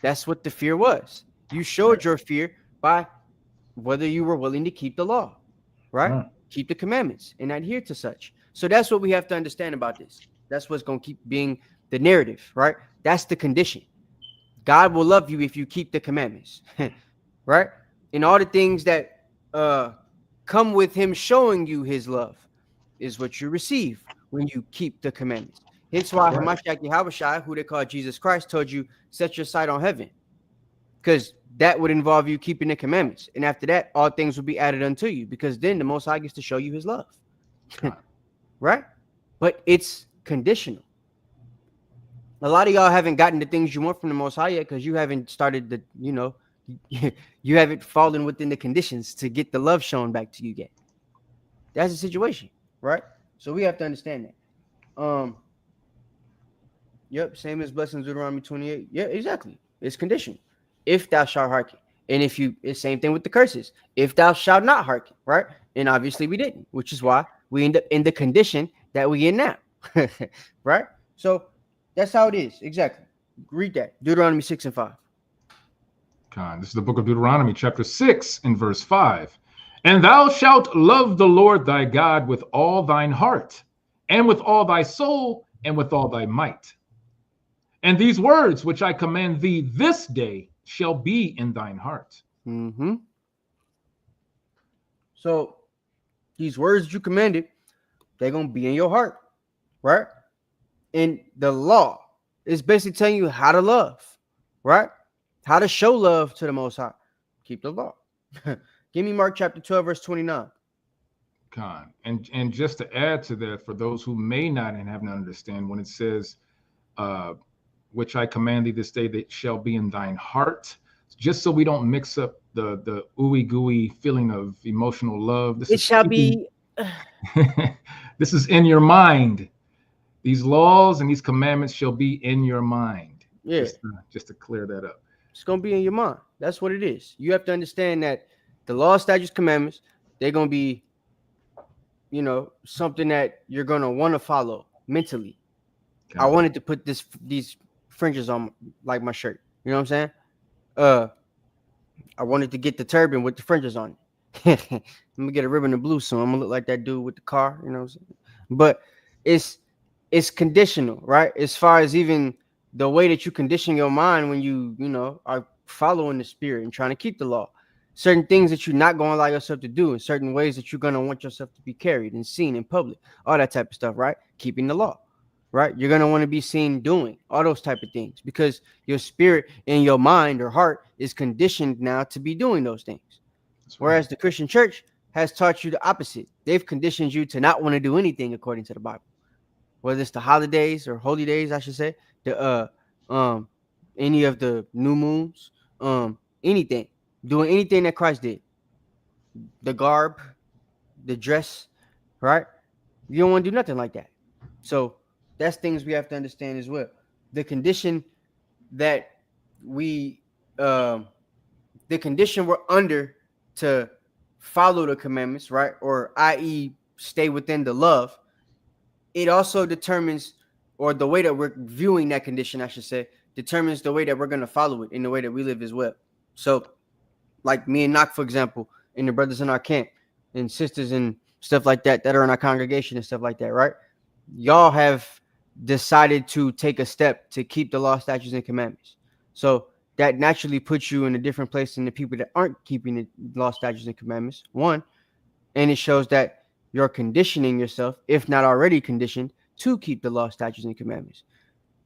S8: That's what the fear was. You showed your fear by whether you were willing to keep the law, right? Keep the commandments and adhere to such. So that's what we have to understand about this. That's what's going to keep being the narrative, right? That's the condition. God will love you if you keep the commandments, right? And all the things that come with him showing you his love is what you receive when you keep the commandments. Hence why Hamashiach Yahushua, who they call Jesus Christ, told you, set your sight on heaven. Because that would involve you keeping the commandments. And after that, all things will be added unto you. Because then the Most High gets to show you his love. Right? But it's conditional. A lot of y'all haven't gotten the things you want from the Most High yet because you haven't started the, you haven't fallen within the conditions to get the love shown back to you yet. That's the situation, right? So we have to understand that. Yep, same as blessings Deuteronomy 28. Yeah, exactly. It's conditional. If thou shalt hearken. And if you, it's same thing with the curses. If thou shalt not hearken, right? And obviously we didn't, which is why we end up in the condition that we in now. Right? So that's how it is. Exactly. Read that. Deuteronomy 6 and 5.
S9: This is the book of Deuteronomy, chapter 6 and verse 5. And thou shalt love the Lord thy God with all thine heart, and with all thy soul, and with all thy might. And these words which I command thee this day shall be in thine heart.
S8: Mm-hmm. So these words you commanded, they're going to be in your heart, right? And the law is basically telling you how to love, right? How to show love to the Most High. Keep the law. Give me Mark chapter 12, verse 29.
S9: And just to add to that, for those who may not and have not understand, when it says, which I command thee this day, that shall be in thine heart, just so we don't mix up the ooey gooey feeling of emotional love. This shall be. This is in your mind. These laws and these commandments shall be in your mind.
S8: Yeah.
S9: Just to clear that up.
S8: It's going to be in your mind. That's what it is. You have to understand that the law, statutes, commandments, they're going to be, something that you're going to want to follow mentally. Okay. I wanted to put these fringes on like my shirt. You know what I'm saying? I wanted to get the turban with the fringes on it. I'm going to get a ribbon of blue soon. I'm going to look like that dude with the car. You know what I'm saying? But it's conditional, right? As far as even the way that you condition your mind when you are following the spirit and trying to keep the law. Certain things that you're not going to allow yourself to do, and certain ways that you're going to want yourself to be carried and seen in public, all that type of stuff, right? Keeping the law, right? You're going to want to be seen doing all those type of things because your spirit and your mind or heart is conditioned now to be doing those things. Whereas the Christian church has taught you the opposite. They've conditioned you to not want to do anything according to the Bible, whether it's the holidays or holy days, I should say, the any of the new moons, anything. Doing anything that Christ did, the garb, the dress, right? You don't want to do nothing like that. So that's things we have to understand as well. The condition that the condition we're under to follow the commandments, right? Or i.e. stay within the love. It also determines, or the way that we're viewing that condition, I should say, determines the way that we're going to follow it in the way that we live as well. So like me and Knock, for example, and the brothers in our camp and sisters and stuff like that are in our congregation and stuff like that, right? Y'all have decided to take a step to keep the law, statutes, and commandments. So that naturally puts you in a different place than the people that aren't keeping the law, statutes, and commandments. One, and it shows that you're conditioning yourself, if not already conditioned, to keep the law, statutes, and commandments,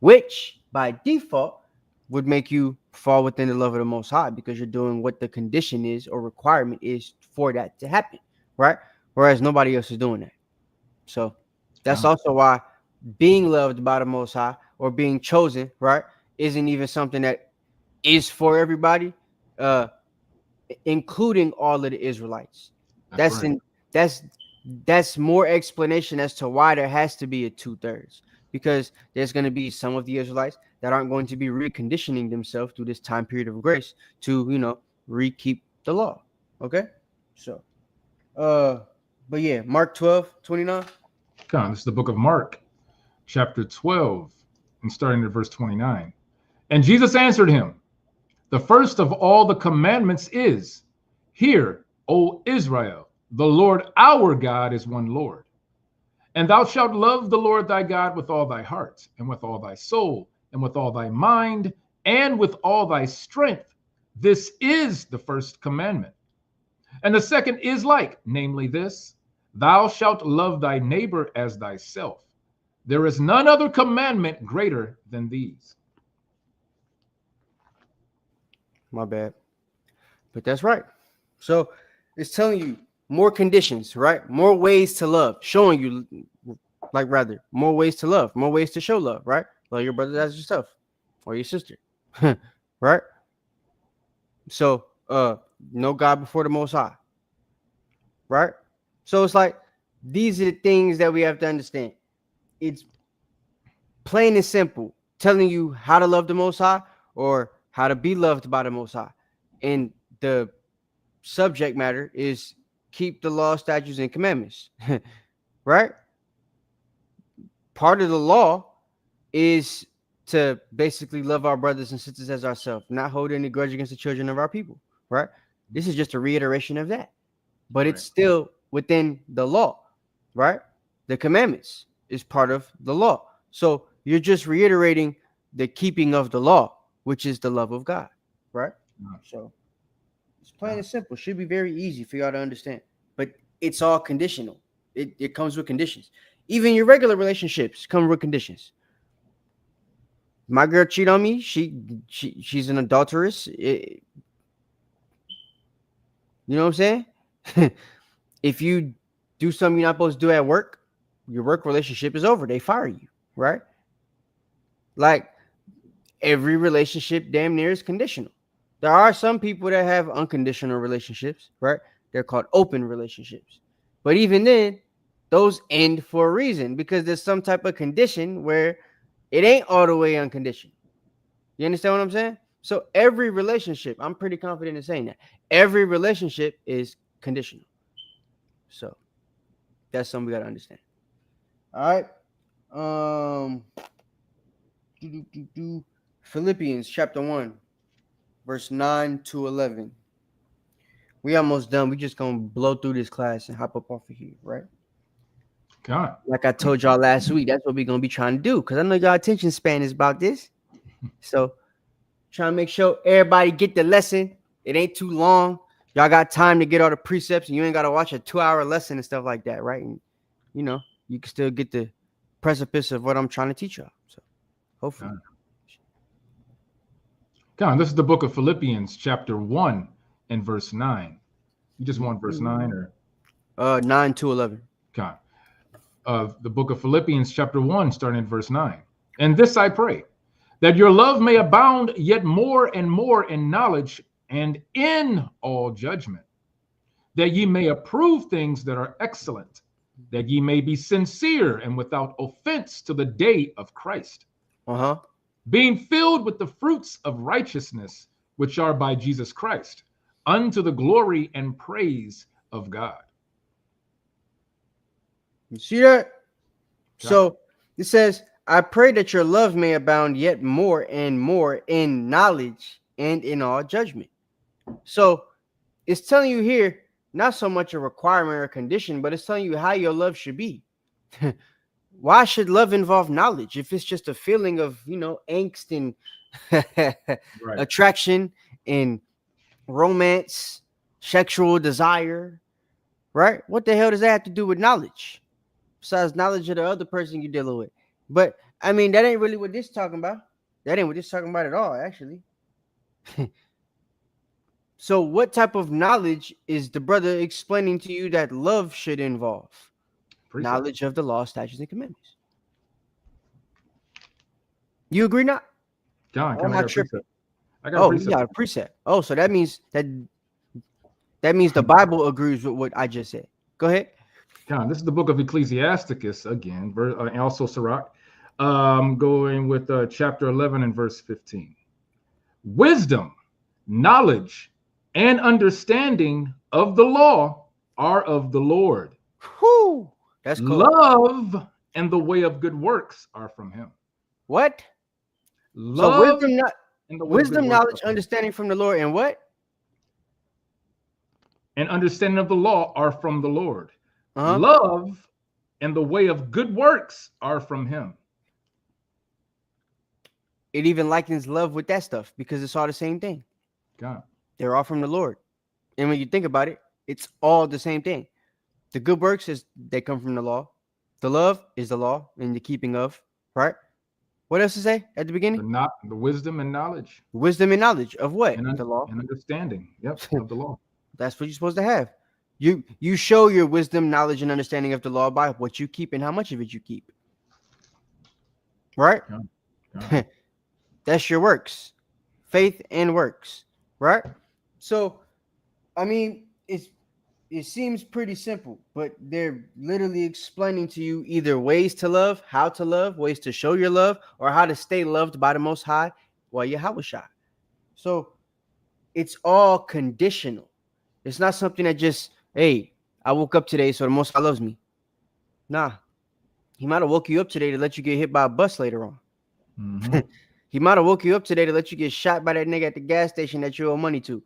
S8: which by default would make you fall within the love of the Most High because you're doing what the condition is or requirement is for that to happen, right? Whereas nobody else is doing that. So that's also why being loved by the Most High or being chosen, right, isn't even something that is for everybody, including all of the Israelites.
S9: That's right.
S8: That's more explanation as to why there has to be a 2/3, because there's going to be some of the Israelites that aren't going to be reconditioning themselves through this time period of grace to, re-keep the law. Okay, so but yeah, Mark 12:29.
S9: Come on, this is the book of Mark, chapter 12, and starting at verse 29. And Jesus answered him, the first of all the commandments is, hear, O Israel, the Lord our God is one Lord. And thou shalt love the Lord thy God with all thy heart, and with all thy soul, and with all thy mind, and with all thy strength. This is the first commandment. And the second is like, namely this, thou shalt love thy neighbor as thyself. There is none other commandment greater than these.
S8: My bad. But that's right. So it's telling you more conditions, right? More ways to love, showing you, more ways to love, more ways to show love, right? Love your brother as yourself or your sister, right? So, know God before the Most High, right? So it's like, these are the things that we have to understand. It's plain and simple, telling you how to love the Most High or how to be loved by the Most High. And the subject matter is keep the law, statutes, and commandments, right? Part of the law is to basically love our brothers and sisters as ourselves, not hold any grudge against the children of our people, right? This is just a reiteration of that, but it's still within the law, right? The commandments is part of the law. So you're just reiterating the keeping of the law, which is the love of God, right? So it's plain and simple. Should be very easy for y'all to understand, but it's all conditional. It comes with conditions. Even your regular relationships come with conditions. My girl cheat on me. She's an adulteress. You know what I'm saying? If you do something you're not supposed to do at work, your work relationship is over. They fire you, right? Like, every relationship damn near is conditional. There are some people that have unconditional relationships, right? They're called open relationships. But even then, those end for a reason, because there's some type of condition where it ain't all the way unconditional. You understand what I'm saying? So every relationship, I'm pretty confident in saying that, every relationship is conditional. So that's something we got to understand. All right. Philippians chapter 1, verse 9 to 11. We almost done. We just gonna blow through this class and hop up off of here, right?
S9: God.
S8: Like I told y'all last week, that's what we're gonna be trying to do, because I know y'all attention span is about this. So trying to make sure everybody get the lesson. It ain't too long. Y'all got time to get all the precepts, and you ain't gotta watch a 2-hour lesson and stuff like that, right? And you can still get the precipice of what I'm trying to teach y'all. So hopefully.
S9: God, this is the book of Philippians, chapter 1 and verse 9. You just want verse 9 or
S8: 9 to 11.
S9: God. The book of Philippians, chapter 1, starting at verse 9. And this I pray, that your love may abound yet more and more in knowledge and in all judgment, that ye may approve things that are excellent, that ye may be sincere and without offense to the day of Christ, being filled with the fruits of righteousness, which are by Jesus Christ, unto the glory and praise of God.
S8: You see that? So it says, I pray that your love may abound yet more and more in knowledge and in all judgment. So it's telling you here, not so much a requirement or a condition, but it's telling you how your love should be. Why should love involve knowledge if it's just a feeling of, angst and attraction and romance, sexual desire, right? What the hell does that have to do with knowledge? Besides knowledge of the other person you're dealing with. But I mean, that ain't really what this is talking about. That ain't what this is talking about at all, actually. So what type of knowledge is the brother explaining to you that love should involve? Knowledge of the law, statutes, and commandments. You agree not?
S9: John,
S8: I'm
S9: I
S8: not
S9: got a
S8: tripping.
S9: precept. I got a
S8: Oh, you
S9: precept.
S8: got a precept. Oh, so that means the Bible agrees with what I just said. Go ahead.
S9: John, this is the book of Ecclesiasticus again, and also Sirach. Going with chapter 11 and verse 15. Wisdom, knowledge, and understanding of the law are of the Lord.
S8: Whew, that's cool.
S9: Love and the way of good works are from him.
S8: What?
S9: Love
S8: So
S9: and the way of good
S8: wisdom,
S9: works
S8: knowledge,
S9: are from him.
S8: understanding from the Lord, and what?
S9: And understanding of the law are from the Lord.
S8: Uh-huh.
S9: Love and the way of good works are from him.
S8: It even likens love with that stuff because it's all the same thing.
S9: God.
S8: They're all from the Lord. And when you think about it, it's all the same thing. The good works they come from the law. The love is the law and the keeping of, right? What else to say at the beginning?
S9: The wisdom and knowledge.
S8: Wisdom and knowledge of what?
S9: And
S8: The law.
S9: and understanding. Yep, of the law.
S8: That's what you're supposed to have. You show your wisdom, knowledge, and understanding of the law by what you keep and how much of it you keep. Right?
S9: Yeah.
S8: That's your works. Faith and works. Right? So, I mean, it seems pretty simple, but they're literally explaining to you either ways to love, how to love, ways to show your love, or how to stay loved by the Most High while you're Yahweh. So it's all conditional. It's not something that just, hey, I woke up today, so the Most High loves me. Nah. He might have woke you up today to let you get hit by a bus later on.
S9: Mm-hmm.
S8: He might have woke you up today to let you get shot by that nigga at the gas station that you owe money to.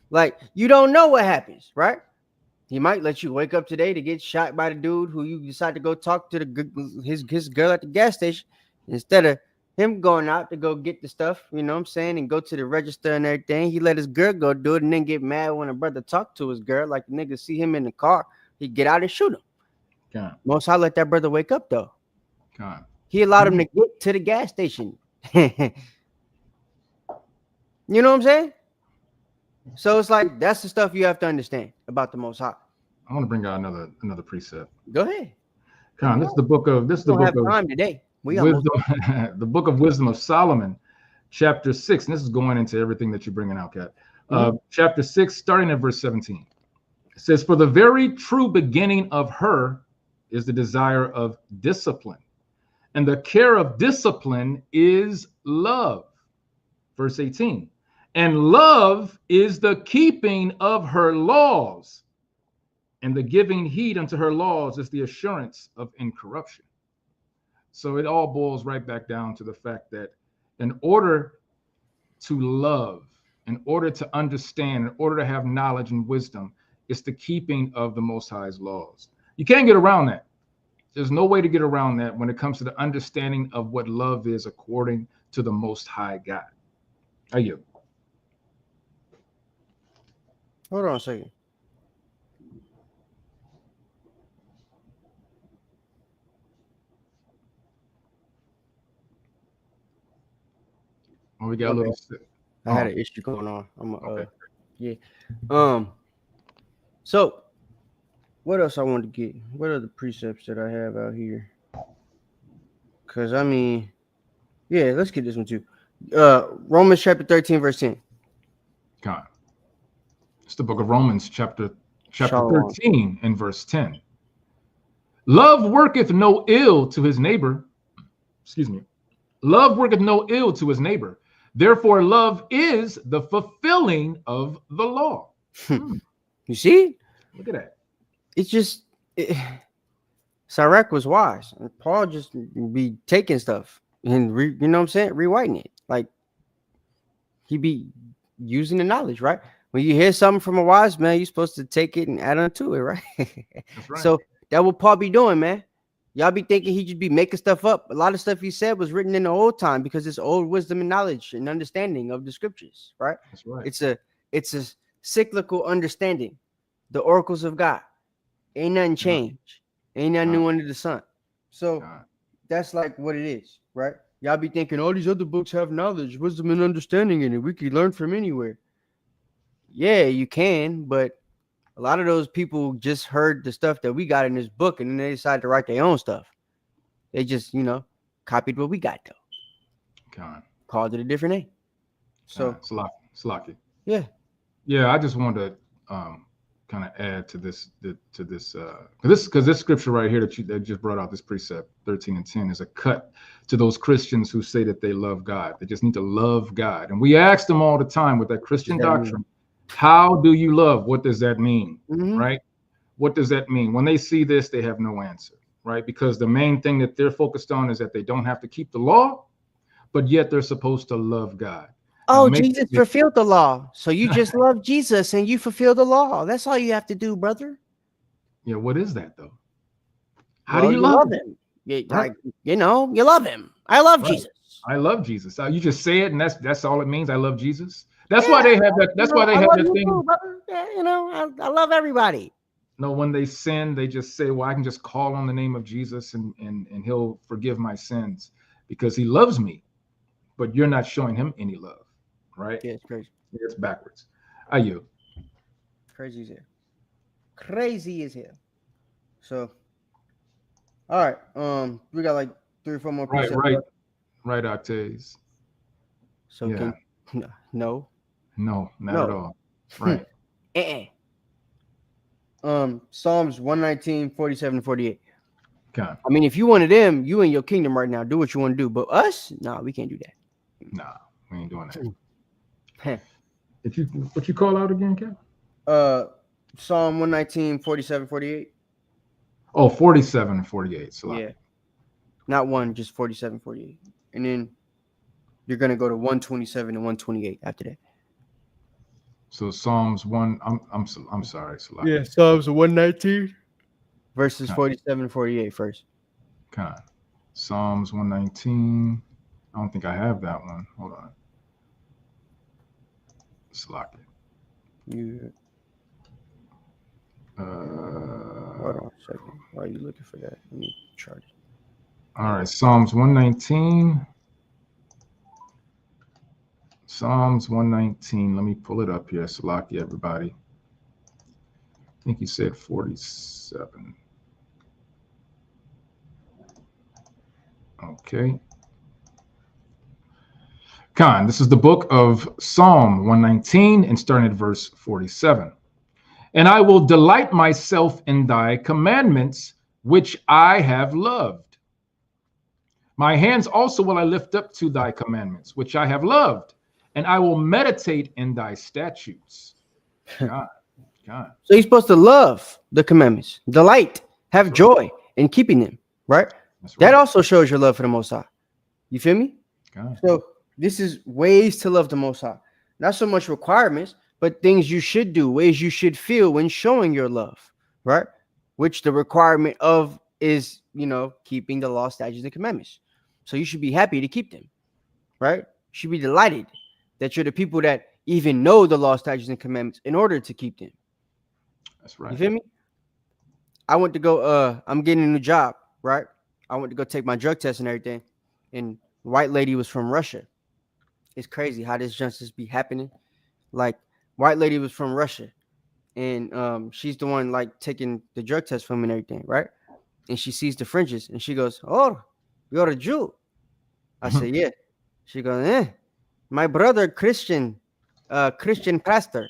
S8: Like, you don't know what happens, right? He might let you wake up today to get shot by the dude who you decide to go talk to his girl at the gas station instead of him going out to go get the stuff, you know what I'm saying, and go to the register and everything. He let his girl go do it and then get mad when a brother talk to his girl. Like the nigga see him in the car, he get out and shoot him.
S9: God.
S8: Most High let that brother wake up though.
S9: God.
S8: He allowed him to get to the gas station. You know what I'm saying? So it's like that's the stuff you have to understand about the Most High.
S9: I want to bring out another precept.
S8: Go ahead.
S9: Con, this is the book of
S8: time today. We
S9: wisdom, the book of wisdom of Solomon, chapter 6. And this is going into everything that you're bringing out, Kat. Chapter 6, starting at verse 17. It says, "For the very true beginning of her is the desire of discipline, and the care of discipline is love." Verse 18. "And love is the keeping of her laws, and the giving heed unto her laws is the assurance of incorruption." So it all boils right back down to the fact that in order to love, in order to understand, in order to have knowledge and wisdom, it's the keeping of the Most High's laws. You can't get around that. There's no way to get around that when it comes to the understanding of what love is according to the Most High God. Are you?
S8: Hold on a second.
S9: Oh, we got a little.
S8: I had an issue going on. Okay. Yeah. So, what else I want to get? What are the precepts that I have out here? Because I mean, yeah, let's get this one too. Romans chapter 13, verse 10.
S9: God. It's the book of Romans, chapter 13 and verse 10. "Love worketh no ill to his neighbor." Excuse me. "Love worketh no ill to his neighbor. Therefore, love is the fulfilling of the law."
S8: You see?
S9: Look at that.
S8: It's just Sirach was wise. And Paul just be taking stuff and you know what I'm saying, rewriting it. Like he be using the knowledge, right? When you hear something from a wise man, you're supposed to take it and add on to it, right?
S9: That's right.
S8: So that's what Paul be doing, man. Y'all be thinking he just be making stuff up. A lot of stuff he said was written in the old time because it's old wisdom and knowledge and understanding of the scriptures, right?
S9: That's right.
S8: It's a cyclical understanding. The oracles of God. Ain't nothing changed. Ain't nothing new under the sun. So that's like what it is, right? Y'all be thinking all these other books have knowledge, wisdom, and understanding in it. We can learn from anywhere. Yeah, you can, but a lot of those people just heard the stuff that we got in this book and then they decided to write their own stuff. They just, copied what we got though. called it a different name. So
S9: Slaki.
S8: yeah.
S9: Yeah, I just wanted to kind of add to this because this scripture right here that just brought out, this precept 13 and 10, is a cut to those Christians who say that they love God. They just need to love God. And we ask them all the time with that Christian doctrine, how do you love? What does that mean? Right? What does that mean? When they see this, they have no answer, right? Because the main thing that they're focused on is that they don't have to keep the law, but yet they're supposed to love God.
S8: Oh, Jesus fulfilled the law. So you just love Jesus and you fulfill the law. That's all you have to do, brother.
S9: Yeah, what is that though? How do you love him?
S8: You love him. I love Jesus.
S9: I love Jesus. You just say it, and that's all it means. I love Jesus. That's why they have that. That's why they have that thing.
S8: Too, brother. Yeah, I love everybody.
S9: No, when they sin, they just say, "Well, I can just call on the name of Jesus, and He'll forgive my sins because He loves me." But you're not showing Him any love, right?
S8: Yeah, it's crazy.
S9: It's backwards. Are you?
S8: Crazy as hell. Crazy as hell. So, all right. We got like 3 or 4 more.
S9: Right, Octaves.
S8: So yeah. No,
S9: not at all. Right.
S8: Psalms 119, 47, 48.
S9: Okay.
S8: I mean, if you wanted them, you in your kingdom right now. Do what you want to do. But us, nah, we can't do that.
S9: Nah, we ain't doing that. What you call out again, Cap?
S8: Psalm 119, 47, 48.
S9: Oh, 47 and 48. So
S8: yeah. Not one, just 47, 48. And then you're gonna go to 127 and 128 after that.
S9: So Psalms 1, I'm sorry.
S8: Yeah, Psalms 119 verses 47 and 48 first.
S9: Okay. Psalms 119. I don't think I have that one. Hold on. Slack it.
S8: Yeah. Hold on a second. Why are you looking for that? Let me chart it.
S9: All right, Psalms 119. Psalms 119. Let me pull it up here. Salaki, everybody. I think you said 47. Okay. Khan, this is the book of Psalm 119 and starting at verse 47. And I will delight myself in thy commandments, which I have loved. My hands also will I lift up to thy commandments, which I have loved, and I will meditate in thy statutes. God.
S8: So you're supposed to love the commandments, delight, have joy in keeping them, right? That also shows your love for the Most High. You feel me?
S9: God.
S8: So this is ways to love the Most High. Not so much requirements, but things you should do, ways you should feel when showing your love, right? Which the requirement of is, keeping the law, statutes, and commandments. So you should be happy to keep them, right? You should be delighted that you're the people that even know the law, statutes, and commandments in order to keep them.
S9: That's right.
S8: You feel me? I went to go, I'm getting a new job, right? I went to go take my drug test and everything. And the white lady was from Russia. It's crazy how this just be happening. Like, white lady was from Russia. And she's the one, like, taking the drug test from me and everything, right? And she sees the fringes. And she goes, "Oh, you're a Jew." I said, "Yeah." She goes, "My brother, Christian pastor.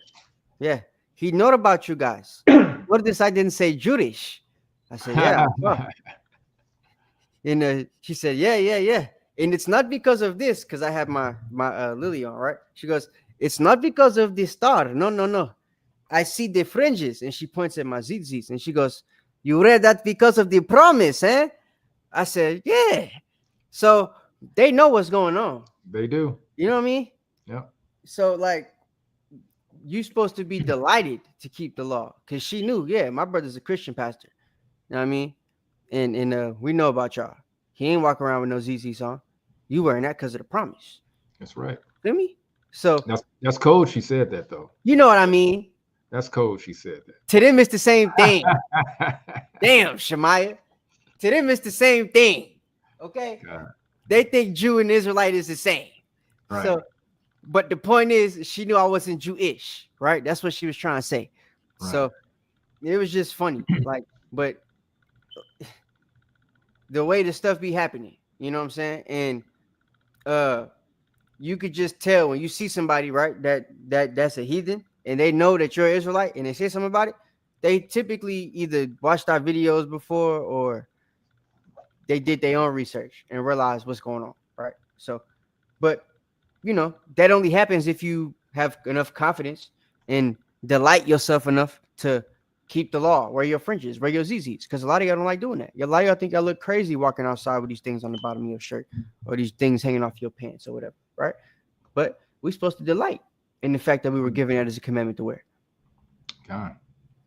S8: Yeah, he know about you guys. Notice I didn't say Jewish." I said, "Yeah." And she said, yeah. And it's not because of this, because I have my lily on, right? She goes, "It's not because of the star. No. I see the fringes." And she points at my tzitzis. And she goes, "You read that because of the promise, eh?" I said, "Yeah." So they know what's going on.
S9: They do.
S8: You know what I mean?
S9: Yeah.
S8: So, like, you're supposed to be delighted to keep the law, because she knew, my brother's a Christian pastor. You know what I mean? And we know about y'all. He ain't walking around with no ZZs on. You wearing that because of the promise.
S9: That's right.
S8: Feel me? So
S9: that's code. She said that though.
S8: You know what I mean?
S9: That's code. She said that.
S8: To them, it's the same thing. Damn, Shemaiah. To them, it's the same thing. Okay? God. They think Jew and Israelite is the same. Right. So, but the point is, she knew I wasn't Jewish, right? That's what she was trying to say. Right. So it was just funny. But the way the stuff be happening, you know what I'm saying? And you could just tell when you see somebody, right, that's a heathen, and they know that you're an Israelite, and they say something about it. They typically either watched our videos before or they did their own research and realized what's going on, right? So, but you know, that only happens if you have enough confidence and delight yourself enough to keep the law, wear your fringes, wear your ZZs, because a lot of y'all don't like doing that. A lot of y'all think y'all look crazy walking outside with these things on the bottom of your shirt or these things hanging off your pants or whatever, right? But we're supposed to delight in the fact that we were given that as a commandment to wear.
S9: God.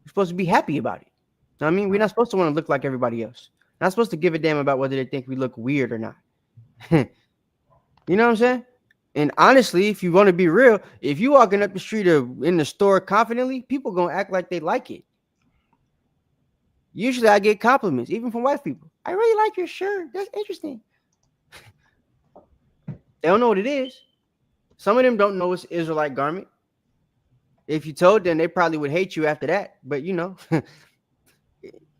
S8: We're supposed to be happy about it. You know what I mean? We're not supposed to want to look like everybody else. Not supposed to give a damn about whether they think we look weird or not. You know what I'm saying? And honestly, if you want to be real, if you walking up the street or in the store confidently, people gonna act like they like it. Usually I get compliments, even from white people. I really like your shirt. That's interesting. They don't know what it is. Some of them don't know it's Israelite garment. If you told them, they probably would hate you after that. But you know,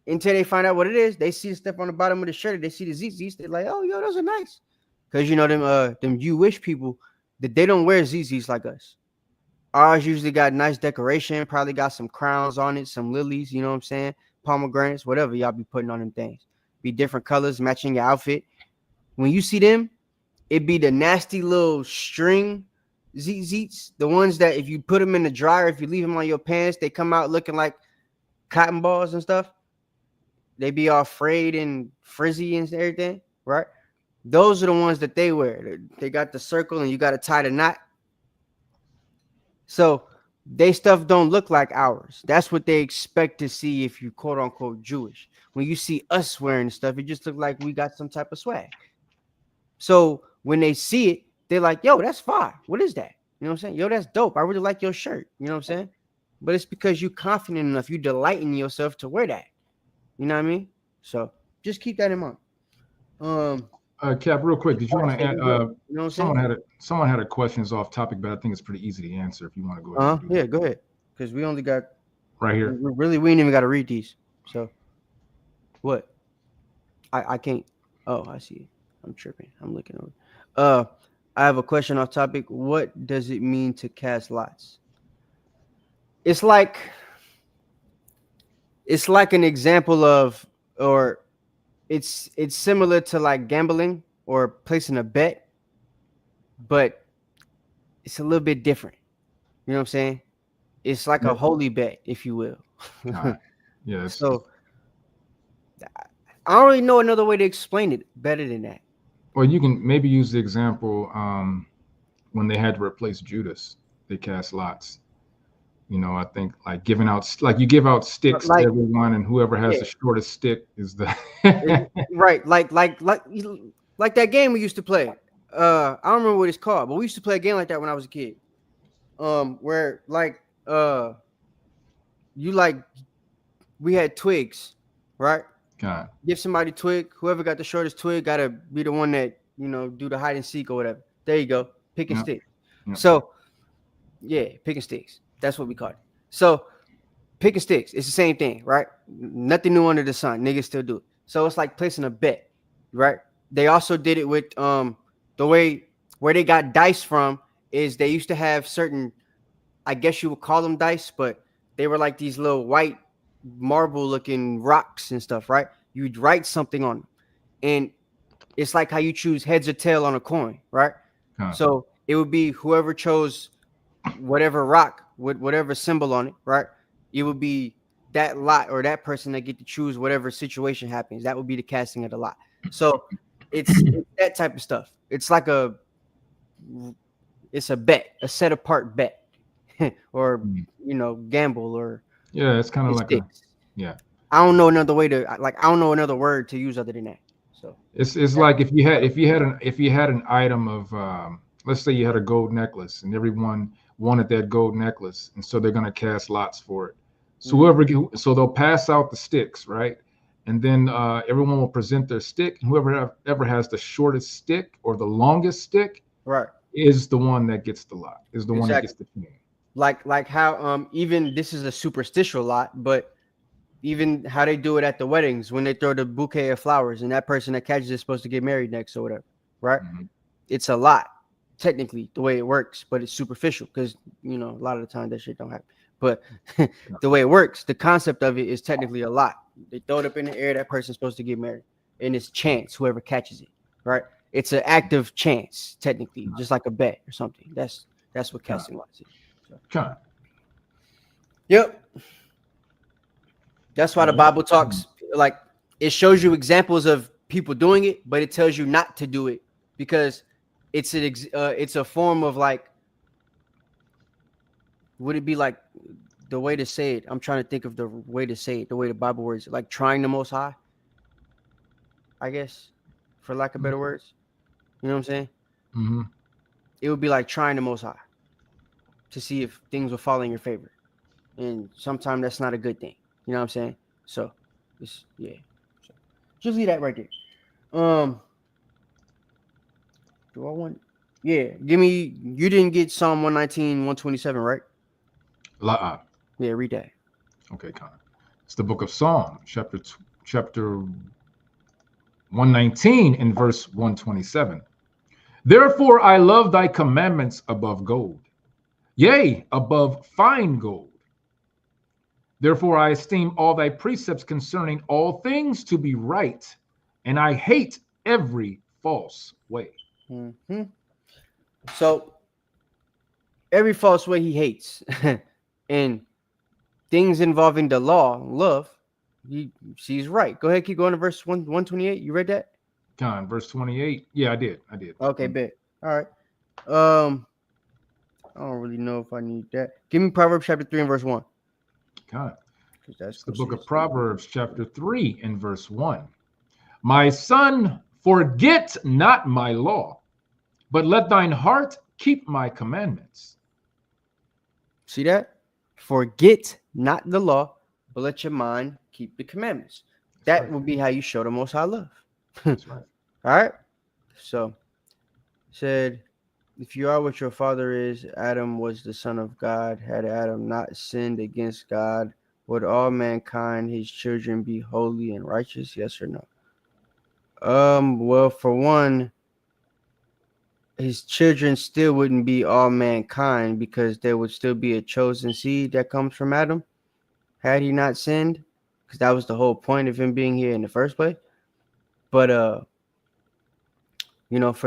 S8: until they find out what it is, they see the stuff on the bottom of the shirt, they see the ZZs, they're like, oh, yo, those are nice. Because you know them Jewish people, that they don't wear ZZs like us. Ours usually got nice decoration, probably got some crowns on it, some lilies, you know what I'm saying? Pomegranates, whatever y'all be putting on them things. Be different colors, matching your outfit. When you see them, it be the nasty little string ZZs, the ones that if you put them in the dryer, if you leave them on your pants, they come out looking like cotton balls and stuff. They be all frayed and frizzy and everything, right? Those are the ones that they wear. They got the circle and you got to tie the knot. So they stuff don't look like ours. That's what they expect to see if you quote unquote Jewish. When you see us wearing stuff, it just look like we got some type of swag. So when they see it, they're like, yo, that's fire. What is that? You know what I'm saying? Yo, that's dope. I really like your shirt. You know what I'm saying? But it's because you're confident enough. You delight in yourself to wear that. You know what I mean? So just keep that in mind.
S9: Cap, real quick, did you want to add?
S8: You know what I'm saying?
S9: Someone had a questions off topic, but I think it's pretty easy to answer if you want to go ahead.
S8: Yeah, go ahead. Because we only got
S9: right here.
S8: We ain't even got to read these. So what? I can't. Oh, I see. I'm tripping. I'm looking over. I have a question off topic. What does it mean to cast lots? It's like an example of, or it's similar to like gambling or placing a bet, but it's a little bit different. You know what I'm saying? It's like a holy bet, if you will.
S9: Yes.
S8: So I don't really know another way to explain it better than that.
S9: Well, you can maybe use the example when they had to replace Judas, they cast lots. You know, I think like giving out, like you give out sticks to everyone, and whoever has the shortest stick is the
S8: right. Like that game we used to play. I don't remember what it's called, but we used to play a game like that when I was a kid. Where like we had twigs, right?
S9: God.
S8: Give somebody twig. Whoever got the shortest twig gotta be the one that, you know, do the hide and seek or whatever. There you go. Picking sticks. So yeah, picking sticks. That's what we call it. So picking sticks. It's the same thing, right? Nothing new under the sun. Niggas still do it. So it's like placing a bet, right? They also did it with the way where they got dice from is they used to have certain, I guess you would call them dice, but they were like these little white marble looking rocks and stuff, right? You'd write something on them, and it's like how you choose heads or tail on a coin, right? So it would be whoever chose whatever rock with whatever symbol on it, right? It would be that lot or that person that get to choose whatever situation happens. That would be the casting of the lot. So it's that type of stuff. It's like it's a bet, a set apart bet, or you know, gamble, or
S9: it's kind of like
S8: I don't know another way to I don't know another word to use other than that. So
S9: it's like if you had an item of let's say you had a gold necklace and everyone wanted that gold necklace, and so they're gonna cast lots for it. So so they'll pass out the sticks, right? And then everyone will present their stick, and whoever ever has the shortest stick or the longest stick,
S8: right,
S9: is the one that gets the lot. Is the one that gets the team.
S8: Like how even this is a superstitial lot, but even how they do it at the weddings when they throw the bouquet of flowers and that person that catches it is supposed to get married next or whatever, right? It's a lot. technically the way it works, but it's superficial because a lot of the time that shit don't happen. But the way it works, the concept of it is technically a lot. They throw it up in the air, that person's supposed to get married, and it's chance, whoever catches it, right? It's an active chance, technically, just like a bet or something. That's what casting wise is. So. Yep. That's why the Bible talks, like, it shows you examples of people doing it, but it tells you not to do it because it's a form of, like, would it be like the way to say it? I'm trying to think of the way to say it, the way the Bible words it, like trying the Most High, I guess, for lack of better words. You know what I'm saying?
S9: Mm-hmm.
S8: It would be like trying the Most High to see if things will fall in your favor. And sometimes that's not a good thing. You know what I'm saying? So, yeah. So, just leave that right there. Do I want? Yeah. Give me. You didn't get Psalm 119, 127, right? Yeah, read that.
S9: Okay, Connor. It's the book of Psalm, chapter 119 and verse 127. Therefore I love thy commandments above gold, yea, above fine gold. Therefore I esteem all thy precepts concerning all things to be right, and I hate every false way.
S8: Mm-hmm. So every false way he hates. And things involving the law, love, she's right. Go ahead, keep going to verse 128. You read that?
S9: John, verse 28. Yeah, I did.
S8: Okay, bet. All right. I don't really know if I need that. Give me Proverbs chapter 3 and verse 1.
S9: God.
S8: That's
S9: the book of Proverbs, chapter 3 and verse 1. My son, forget not my law, but let thine heart keep my commandments.
S8: See that? Forget not the law, but let your mind keep the commandments. That will be how you show the Most High love.
S9: That's right.
S8: All right. So, said, if you are what your father is, Adam was the son of God. Had Adam not sinned against God, would all mankind, his children, be holy and righteous? Yes or no? Well, for one, his children still wouldn't be all mankind because there would still be a chosen seed that comes from Adam had he not sinned, because that was the whole point of him being here in the first place. But for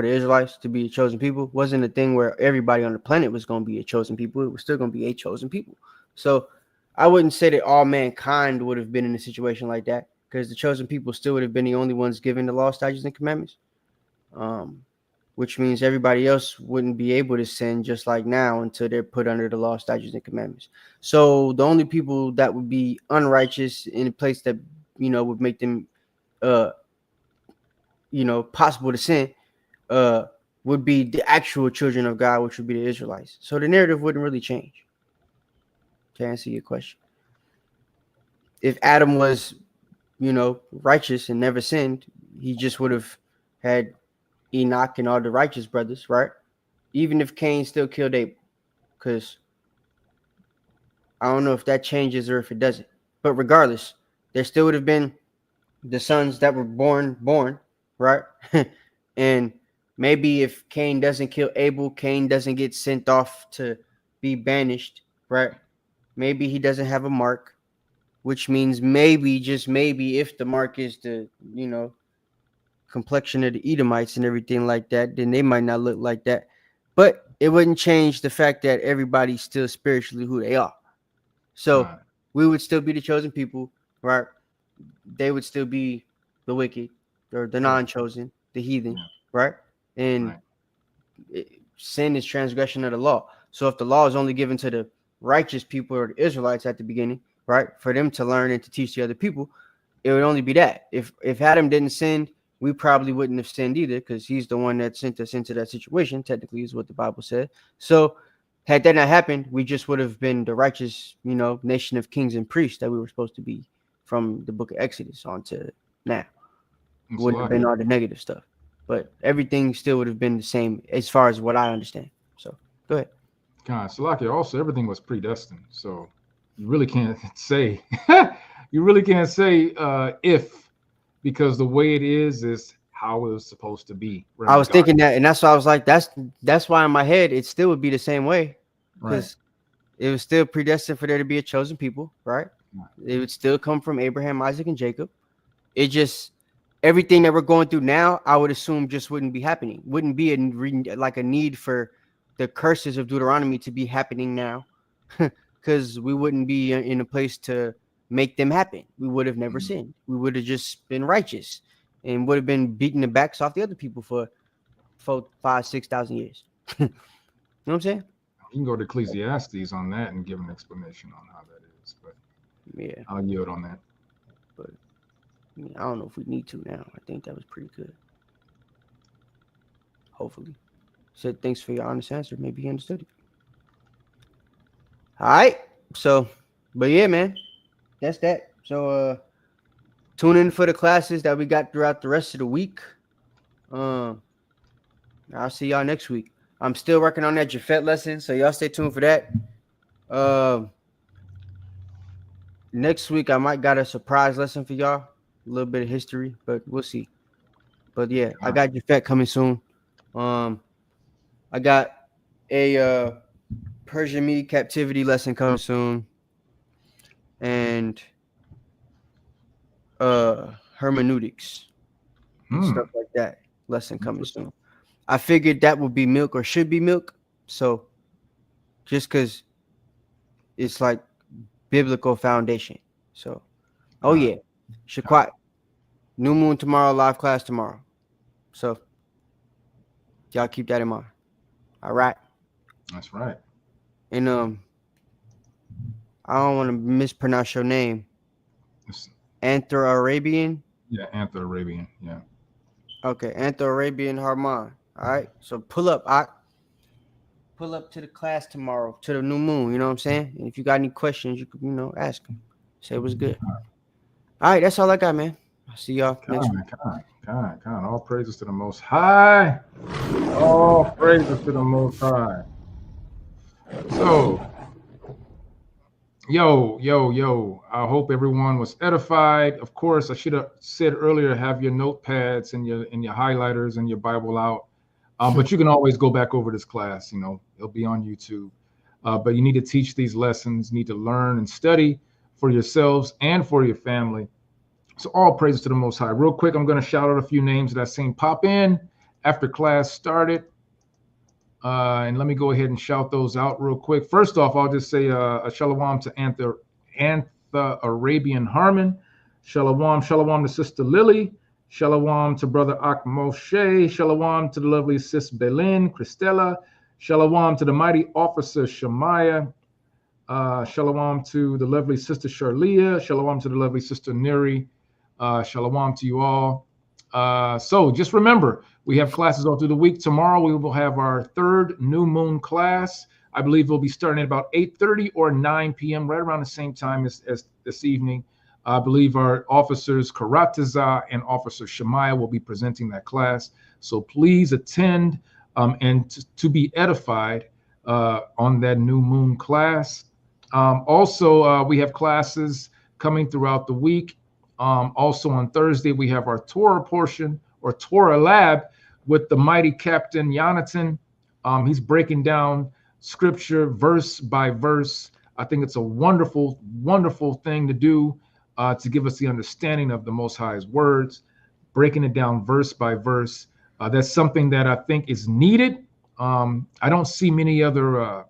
S8: the Israelites to be a chosen people wasn't a thing where everybody on the planet was going to be a chosen people. It was still going to be a chosen people. So I wouldn't say that all mankind would have been in a situation like that, because the chosen people still would have been the only ones given the law, statutes, and commandments. Which means everybody else wouldn't be able to sin just like now until they're put under the law, statutes, and commandments. So the only people that would be unrighteous in a place that, would make them, possible to sin, would be the actual children of God, which would be the Israelites. So the narrative wouldn't really change. To answer your question. If Adam was, righteous and never sinned, he just would have had Enoch and all the righteous brothers, right? Even if Cain still killed Abel, because I don't know if that changes or if it doesn't. But regardless, there still would have been the sons that were born, right? And maybe if Cain doesn't kill Abel, Cain doesn't get sent off to be banished, right? Maybe he doesn't have a mark, which means maybe, just maybe, if the mark is the, complexion of the Edomites and everything like that, then they might not look like that. But it wouldn't change the fact that everybody's still spiritually who they are. So we would still be the chosen people, right? They would still be the wicked or the non-chosen, the heathen, right? And sin is transgression of the law. So if the law is only given to the righteous people or the Israelites at the beginning, right, for them to learn and to teach the other people, it would only be that. If Adam didn't sin, we probably wouldn't have sinned either, because he's the one that sent us into that situation, technically, is what the Bible said. So had that not happened, we just would have been the righteous, nation of kings and priests that we were supposed to be from the book of Exodus on to now. Wouldn't have been all the negative stuff. But everything still would have been the same as far as what I understand. So go ahead.
S9: God, Salakia, also everything was predestined. So you really can't say, if, because the way it is how it was supposed to be.
S8: I was thinking that, and that's why I was like, that's why in my head it still would be the same way, because it was still predestined for there to be a chosen people, right? It would still come from Abraham, Isaac, and Jacob. It just, everything that we're going through now, I would assume just wouldn't be happening. Wouldn't be like a need for the curses of Deuteronomy to be happening now, because we wouldn't be in a place to make them happen. We would have never sinned. We would have just been righteous and would have been beating the backs off the other people for 4, 5, 6,000 years. You know what I'm saying?
S9: You can go to Ecclesiastes on that and give an explanation on how that is, but
S8: yeah,
S9: I'll yield on that.
S8: But I don't know if we need to now. I think that was pretty good. Hopefully. Said thanks for your honest answer. Maybe he understood it. All right. So, but yeah, man, that's that. So, tune in for the classes that we got throughout the rest of the week. I'll see y'all next week. I'm still working on that Japhet lesson, so y'all stay tuned for that. Next week I might got a surprise lesson for y'all, a little bit of history, but we'll see. But yeah, I got Japhet coming soon. I got a Persian Mede captivity lesson coming soon, and hermeneutics and stuff like that lesson coming soon. I figured that would be milk or should be milk. So just because it's like biblical foundation. So, oh yeah, Shaquat, new moon tomorrow, live class tomorrow. So y'all keep that in mind. All right.
S9: That's right.
S8: And I don't want to mispronounce your name. Antho-Arabian?
S9: Yeah, Antho-Arabian. Yeah.
S8: Okay, Antho-Arabian Harman. All right. So pull up to the class tomorrow, to the new moon. You know what I'm saying? And if you got any questions, you could, ask them. Say it was good. All right, that's all I got, man. I'll see y'all next week.
S9: All praises to the Most High. All praises to the Most High. So, yo, I hope everyone was edified. Of course, I should have said earlier, have your notepads and your highlighters and your Bible out. But you can always go back over this class. It'll be on YouTube. But you need to teach these lessons, need to learn and study for yourselves and for your family. So all praises to the Most High. Real quick, I'm going to shout out a few names that I've seen pop in after class started. And let me go ahead and shout those out real quick. First off, I'll just say a shalom to Antho-Arabian Harmon. Shalom to Sister Lily. Shalom to Brother Ak Moshe. Shalom to the lovely Sis Belin, Christella. Shalom to the mighty officer Shemaiah. Shalom to the lovely Sister Charlia. Shalom to the lovely Sister Neri. Shalom to you all. So just remember, we have classes all through the week. Tomorrow we will have our third new moon class. I believe we'll be starting at about 8:30 or 9 p.m., right around the same time as this evening. I believe our officers Karataza and Officer Shemaiah will be presenting that class. So please attend and to be edified on that new moon class. Also, we have classes coming throughout the week. Also on Thursday, we have our Torah portion or Torah lab with the mighty Captain Jonathan. He's breaking down scripture verse by verse. I think it's a wonderful, wonderful thing to do to give us the understanding of the Most High's words, breaking it down verse by verse. That's something that I think is needed. I don't see many other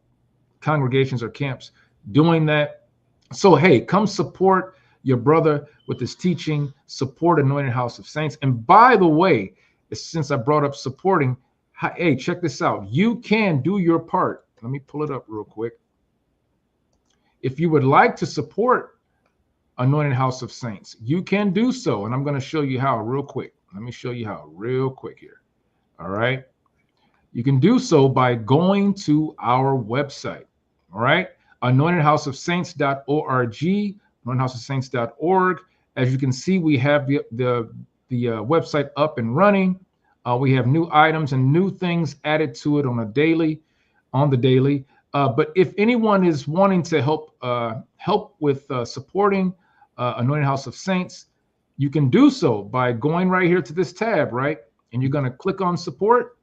S9: congregations or camps doing that. So, hey, come support your brother with his teaching, support Anointed House of Saints. And by the way, since I brought up supporting, hey, check this out. You can do your part. Let me pull it up real quick. If you would like to support Anointed House of Saints, you can do so. And I'm going to show you how real quick. Let me show you how real quick here. All right. You can do so by going to our website. All right. AnointedHouseOfSaints.org. AnointedHouseOfSaints.org. As you can see, we have the website up and running. We have new items and new things added to it on the daily. But if anyone is wanting to help with supporting Anointed House of Saints, You can do so by going right here to this tab, right? And you're going to click on support.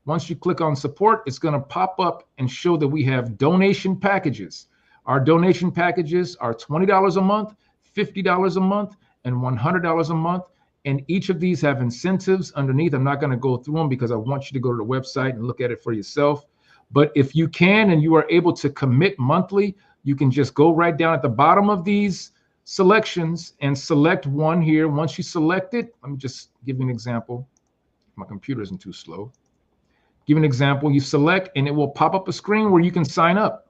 S9: Once you click on support, it's going to pop up and show that we have donation packages. Our donation packages are $20 a month, $50 a month, and $100 a month. And each of these have incentives underneath. I'm not going to go through them because I want you to go to the website and look at it for yourself. But if you can and you are able to commit monthly, you can just go right down at the bottom of these selections and select one here. Once you select it, let me just give you an example. My computer isn't too slow. Give an example. You select and it will pop up a screen where you can sign up.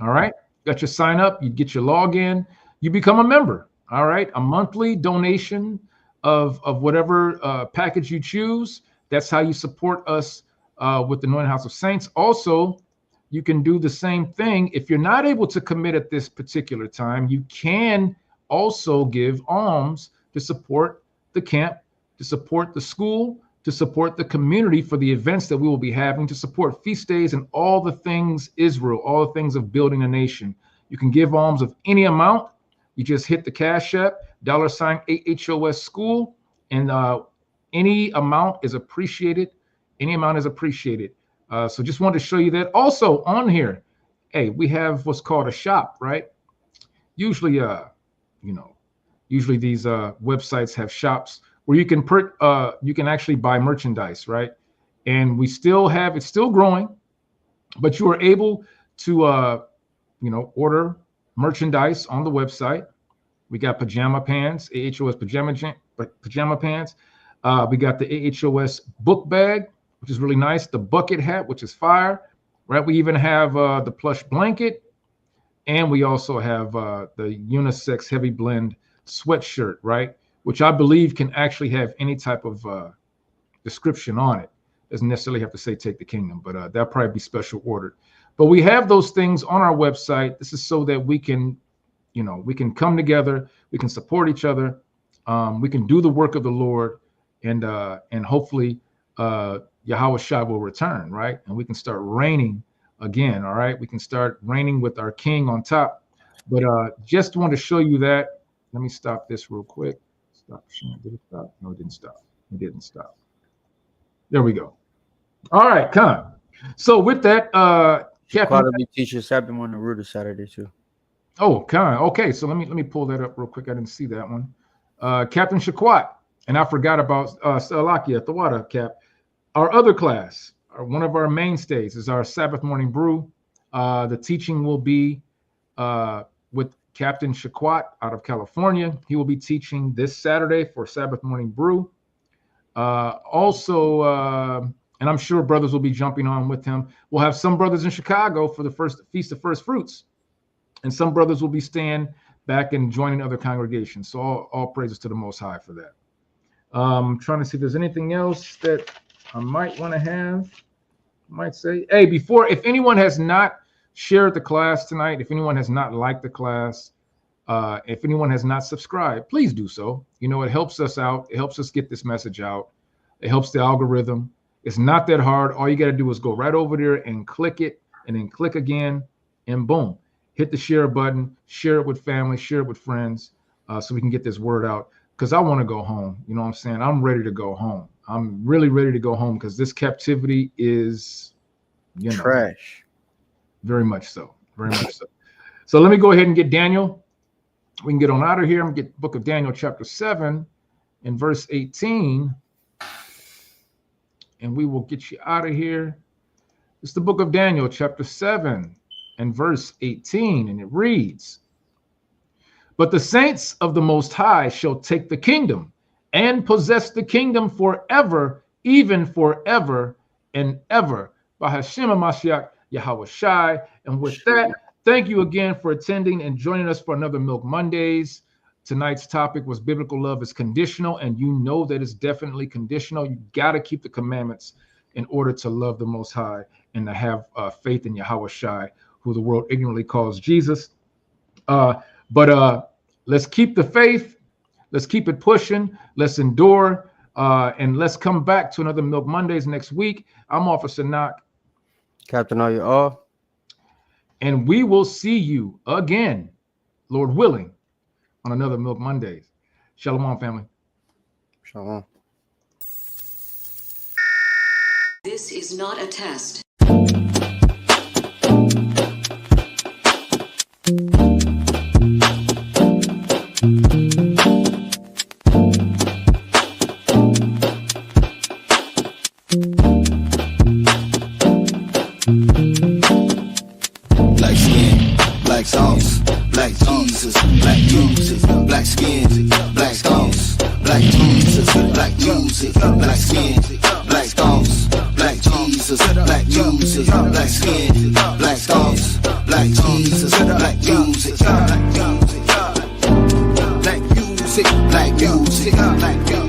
S9: All right. Got your sign up. You get your login. You become a member. All right. A monthly donation of whatever package you choose. That's how you support us with the Anointed House of Saints. Also, you can do the same thing. If you're not able to commit at this particular time, you can also give alms to support the camp, to support the school, to support the community for the events that we will be having, to support feast days and all the things Israel, all the things of building a nation. You can give alms of any amount. You just hit the Cashapp, $ AHOS school, and any amount is appreciated. Any amount is appreciated. So just wanted to show you that. Also on here, hey, we have what's called a shop, right? Usually, usually these websites have shops where you can actually buy merchandise, right? And we still have, it's still growing, but you are able to, order merchandise on the website. We got pajama pants, AHOS pajama pants. We got the AHOS book bag, which is really nice. The bucket hat, which is fire, right? We even have the plush blanket, and we also have the unisex heavy blend sweatshirt, right? Which I believe can actually have any type of description on it. Doesn't necessarily have to say take the kingdom, but that'll probably be special ordered. But we have those things on our website. This is so that we can, we can come together, we can support each other, we can do the work of the Lord, and hopefully Yahweh Shai will return, right? And we can start reigning again, all right? We can start reigning with our king on top. But just want to show you that. Let me stop this real quick. Stop. Did it stop? No, it didn't stop. It didn't stop. There we go. All right, Con. So with that,
S8: Captain, me teach us Sabbath on the root of Saturday too.
S9: Oh, Con. Okay, so let me pull that up real quick. I didn't see that one. Captain Shaquat, and I forgot about Salakia Thawada Cap. Our other class, one of our mainstays, is our Sabbath morning brew. The teaching will be with Captain Shaquat out of California. He will be teaching this Saturday for Sabbath morning brew. Also, and I'm sure brothers will be jumping on with him. We'll have some brothers in Chicago for the first Feast of First Fruits, and some brothers will be staying back and joining other congregations. So all praises to the Most High for that. I'm trying to see if there's anything else that I might want to have. I might say, hey, if anyone has not shared the class tonight, if anyone has not liked the class, if anyone has not subscribed, please do so. It helps us out. It helps us get this message out. It helps the algorithm. It's not that hard. All you got to do is go right over there and click it, and then click again, and boom, hit the share button, share it with family, share it with friends, so we can get this word out. Because I want to go home. You know what I'm saying? I'm ready to go home. I'm really ready to go home because this captivity is,
S8: trash.
S9: Very much so. Very much so. So let me go ahead and get Daniel. We can get on out of here. I'm going to get the book of Daniel chapter 7 and verse 18. And we will get you out of here. It's the book of Daniel chapter 7 and verse 18. And it reads, "But the saints of the Most High shall take the kingdom and possess the kingdom forever, even forever and ever. By Hashem HaMashiach Yahweh Shai." And with that, thank you again for attending and joining us for another Milk Mondays. Tonight's topic was biblical love is conditional, and you know that it's definitely conditional. You got to keep the commandments in order to love the Most High and to have faith in Yahweh Shai, who the world ignorantly calls Jesus. But let's keep the faith. Let's keep it pushing. Let's endure. And let's come back to another Milk Mondays next week. I'm Officer Knock.
S8: Captain, are you all?
S9: And we will see you again, Lord willing, on another Milk Mondays. Shalom, family.
S8: Shalom.
S10: This is not a test.
S1: Black skin, black sauce, black Jesus, black music, black skin, black sauce, black Jesus, black music, black skin, black sauce, black Jesus, black music, black skin, black sauce, black Jesus, black music, black music, black music, black music, black music.